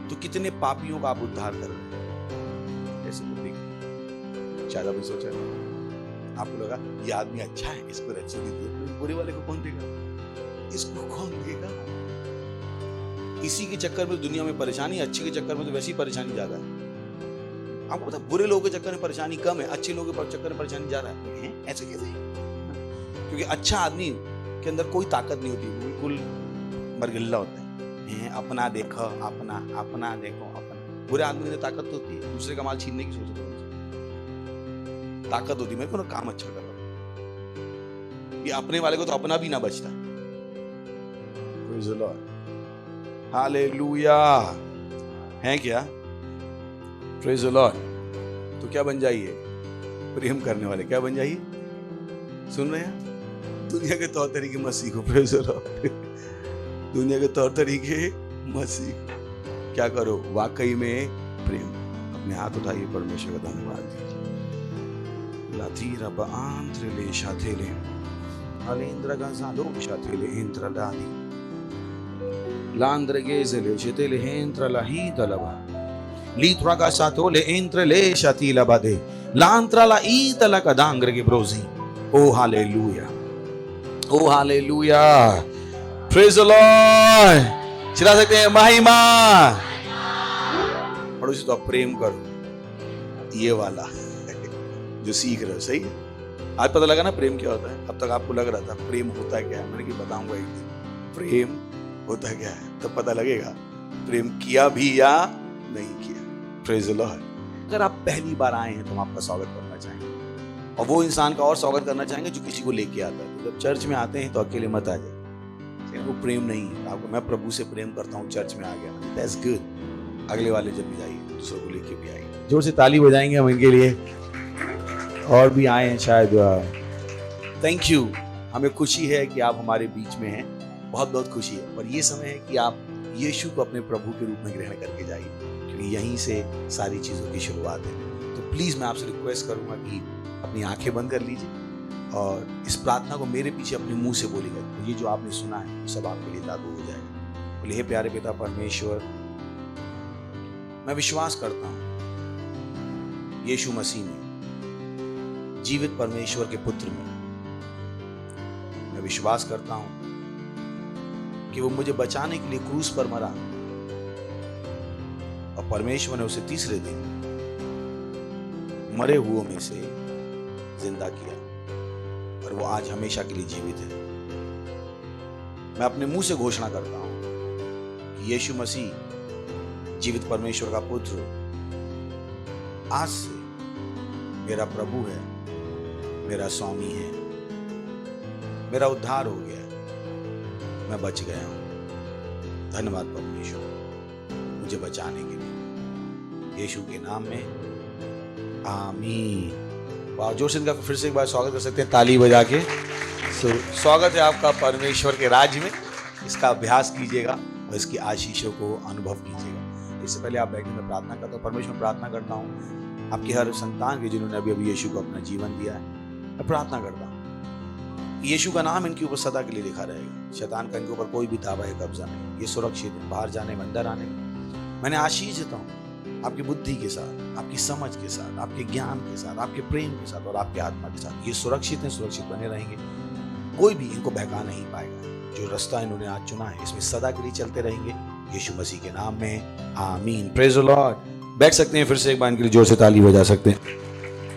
तो कितने पापियों का आप उद्धार कर रहे हैं? ऐसे तो देखिए, शायद आपने सोचा आपको लगा ये आदमी अच्छा है, इसको अच्छी दीजिए, बुरे वाले को कौन देगा? इसको कौन देगा? इसी के चक्कर में दुनिया में परेशानी, अच्छे के चक्कर में तो वैसी परेशानी ज्यादा है। आपको पता, बुरे लोगों के चक्कर में परेशानी कम है, अच्छे लोगों के चक्कर में परेशानी ज्यादा है। ऐसे कैसे? क्योंकि अच्छा आदमी के अंदर कोई ताकत नहीं होती, बिल्कुल मरगिल्ला होता है। अपना देखो, अपना अपना देखो, अपना। बुरे आदमी में ताकत होती है, दूसरे का माल छीनने की सोचते हैं, ताकत होती है मेरे को ना काम अच्छा कर रहा। ये अपने वाले को तो अपना भी ना बचता। हालेलुया। है क्या? Praise the Lord. तो क्या बन जाइए? प्रेम करने वाले। क्या बन जाइए? सुन रहे हैं? दुनिया के तौर तरीके मसीह को। Praise the Lord. दुनिया के तौर तरीके मसीह। क्या करो? वाकई में प्रेम। अपने हाथ उठाइए, परमेश्वर का धन्यवाद दीजिए। लाथीरा बांत्र ले शाथेले अलेंद्र गंजालो शाथेले इंद्र लादी लांद्र गेजले शतेले हेंद्र लाही दलवा लीथ्रा का सातोले इंद्र ले शातीला बादे लांत्रा ला ईतला का दांग्र के ब्रोजी। Oh hallelujah, oh hallelujah, praise the Lord. चिल्ला सकते हैं महिमा। पड़ोसी तो आप प्रेम करो, ये वाला जो सीख रहे हो। सही है? आज पता लगा ना प्रेम क्या होता है। अब तक आपको लग रहा था प्रेम होता क्या है, मैंने कि बताऊंगा एक दिन प्रेम होता क्या है, तब पता लगेगा प्रेम किया भी या नहीं किया। Praise the Lord. अगर आप पहली बार आए हैं तो हम आपका स्वागत करना चाहेंगे, और वो इंसान का और स्वागत करना चाहेंगे जो किसी को लेके आता है। तो जब चर्च में आते हैं तो अकेले मत आ जाए, वो प्रेम नहीं है। आपको मैं प्रभु से प्रेम करता हूँ, चर्च में आ गया, दैट्स गुड। अगले वाले जब भी जाइए दूसरों को लेके भी आइए। जोर से ताली बजाएंगे हम इनके लिए। और भी आए हैं शायद। Thank you. हमें खुशी है कि आप हमारे बीच में हैं, बहुत बहुत खुशी है। पर ये समय है कि आप यीशु को अपने प्रभु के रूप में ग्रहण करके जाइए, क्योंकि यहीं से सारी चीज़ों की शुरुआत है। तो प्लीज़ मैं आपसे रिक्वेस्ट करूंगा कि अपनी आंखें बंद कर लीजिए और इस प्रार्थना को मेरे पीछे अपने मुंह से बोलिएगा। तो ये जो आपने सुना है वो सब आपके लिए लागू हो जाएगा। बोलिए, हे प्यारे पिता परमेश्वर, मैं विश्वास करता हूँ यीशु मसीह में, जीवित परमेश्वर के पुत्र में। मैं विश्वास करता हूं कि वो मुझे बचाने के लिए क्रूस पर मरा और परमेश्वर ने उसे तीसरे दिन मरे हुओं में से जिंदा किया और वो आज हमेशा के लिए जीवित है। मैं अपने मुंह से घोषणा करता हूं कि यीशु मसीह जीवित परमेश्वर का पुत्र आज से मेरा प्रभु है, मेरा स्वामी है, मेरा उद्धार हो गया, मैं बच गया हूं। धन्यवाद परमेश्वर मुझे बचाने के लिए, यीशु के नाम में, आमीन। वाह, जोर से इनका फिर से एक बार स्वागत कर सकते हैं ताली बजा के। स्वागत है आपका परमेश्वर के राज्य में। इसका अभ्यास कीजिएगा और इसकी आशीषों को अनुभव कीजिएगा। इससे पहले आप बैठे में प्रार्थना करता हूँ। परमेश्वर प्रार्थना करता हूँ आपकी हर संतान के जिन्होंने अभी अभी यीशु को अपना जीवन दिया है। मैं प्रार्थना करता हूँ यीशु का नाम इनके ऊपर सदा के लिए लिखा रहेगा। शैतान का इनके ऊपर कोई भी दावा या कब्जा नहीं। ये सुरक्षित है बाहर जाने में, अंदर आने में। मैंने आशीष देता हूँ आपकी बुद्धि के साथ, आपकी समझ के साथ, आपके ज्ञान के साथ, आपके प्रेम के साथ और आपके आत्मा के साथ। ये सुरक्षित हैं, सुरक्षित बने रहेंगे। कोई भी इनको बहका नहीं पाएगा। जो रास्ता इन्होंने आज चुना है इसमें सदा के लिए चलते रहेंगे, यीशु मसीह के नाम में, आमीन। Praise the Lord. बैठ सकते हैं, फिर से एक बार इनके लिए जोर से ताली बजा सकते हैं।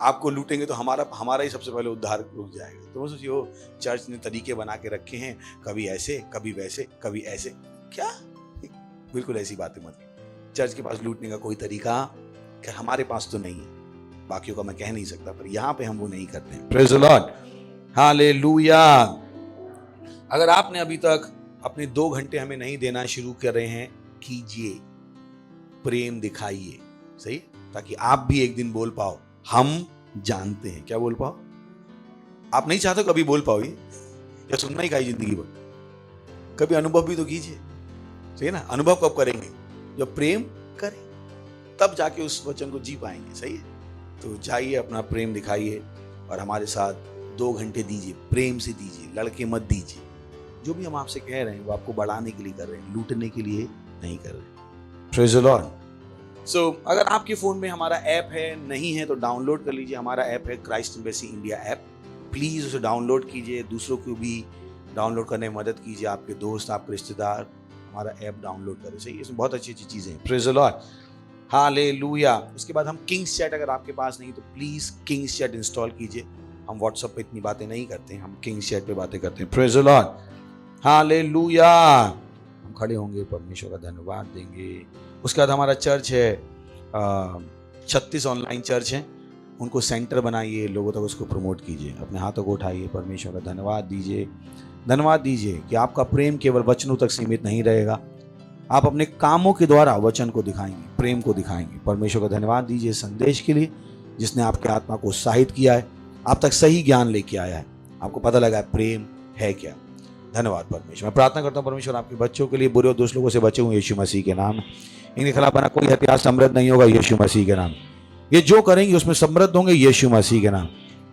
आपको लूटेंगे तो हमारा ही सबसे पहले उद्धार रुक जाएगा। तो वो सोचिए चर्च ने तरीके बना के रखे हैं, कभी ऐसे कभी वैसे कभी ऐसे, क्या बिल्कुल ऐसी बातें मत। चर्च के पास लूटने का कोई तरीका कि हमारे पास तो नहीं है, बाकियों का मैं कह नहीं सकता, पर यहाँ पे हम वो नहीं करते हैं। Praise the Lord, hallelujah. अगर आपने अभी तक अपने 2 घंटे हमें नहीं देना शुरू कर रहे हैं, कीजिए, प्रेम दिखाइए, सही, ताकि आप भी एक दिन बोल पाओ हम जानते हैं। क्या बोल पाओ? आप नहीं चाहते कभी बोल पाओ, ये या सुनना ही खाई जिंदगी भर? कभी अनुभव भी तो कीजिए, सही है ना? अनुभव कब करेंगे? जब प्रेम करें, तब जाके उस वचन को जी पाएंगे, सही है? तो जाइए, अपना प्रेम दिखाइए और हमारे साथ 2 घंटे दीजिए, प्रेम से दीजिए, लड़के मत दीजिए। जो भी हम आपसे कह रहे हैं वो आपको बढ़ाने के लिए कर रहे हैं, लूटने के लिए नहीं कर रहे। Praise the Lord. सो अगर आपके फोन में हमारा ऐप है, नहीं है तो डाउनलोड कर लीजिए। हमारा ऐप है Christ embassy India app. Please उसे डाउनलोड कीजिए, दूसरों को भी डाउनलोड करने में मदद कीजिए, आपके दोस्त, आपके रिश्तेदार हमारा ऐप डाउनलोड करें, सही। इसमें बहुत अच्छी अच्छी चीजें हैं। Praise the Lord, hallelujah. उसके बाद हम किंग्स चैट, अगर आपके पास नहीं तो प्लीज किंग्स चैट इंस्टॉल कीजिए। हम व्हाट्सएप पे इतनी बातें नहीं करते हैं, हम किंग्स चैट पे बातें करते हैं। Praise the Lord, hallelujah. हम खड़े होंगे, परमेश्वर का धन्यवाद देंगे। उसके बाद हमारा चर्च है, 36 ऑनलाइन चर्च हैं, उनको सेंटर बनाइए, लोगों तक उसको प्रमोट कीजिए। अपने हाथों को उठाइए, परमेश्वर का धन्यवाद दीजिए। धन्यवाद दीजिए कि आपका प्रेम केवल वचनों तक सीमित नहीं रहेगा, आप अपने कामों के द्वारा वचन को दिखाएंगे, प्रेम को दिखाएंगे। परमेश्वर का धन्यवाद दीजिए संदेश के लिए, जिसने आपके आत्मा को उत्साहित किया है, आप तक सही ज्ञान लेके आया है, आपको पता लगा है प्रेम है क्या। धन्यवाद परमेश्वर। मैं प्रार्थना करता हूँ परमेश्वर आपके बच्चों के लिए, बुरे और दुष्ट लोगों से बचे हुए यीशु मसीह के नाम। इनके खिलाफ बना कोई हथियार समृद्ध नहीं होगा यीशु मसीह के नाम। ये जो करेंगे उसमें समृद्ध होंगे यीशु मसीह के नाम।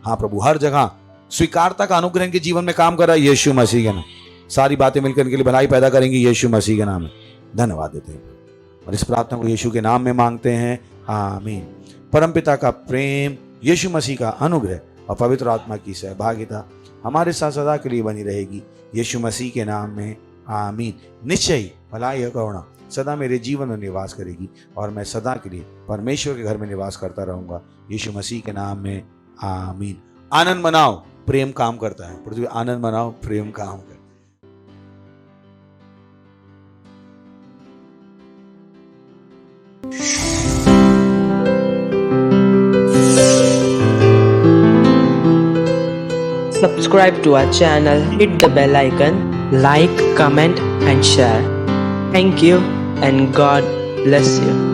हाँ प्रभु, हर जगह स्वीकारता का अनुग्रह के जीवन में काम कर रहा है यीशु मसीह के नाम। सारी बातें मिलकर इनके लिए भलाई पैदा करेंगी यीशु मसीह के नाम में। धन्यवाद देते हैं और इस प्रार्थना को यीशु के नाम में मांगते हैं, आमीन। परमपिता का प्रेम, यीशु मसीह का अनुग्रह और पवित्र आत्मा की सहभागिता हमारे साथ सदा के लिए बनी रहेगी यीशु मसीह के नाम में, आमीन। निश्चय ही भलाई और करुणा सदा मेरे जीवन में निवास करेगी और मैं सदा के लिए परमेश्वर के घर में निवास करता रहूंगा यीशु मसीह के नाम में, आमीन। आनंद मनाओ, प्रेम काम करता है। पृथ्वी आनंद मनाओ, प्रेम काम करता है। Subscribe to our channel, hit the bell icon, like, comment and share. Thank you and God bless you.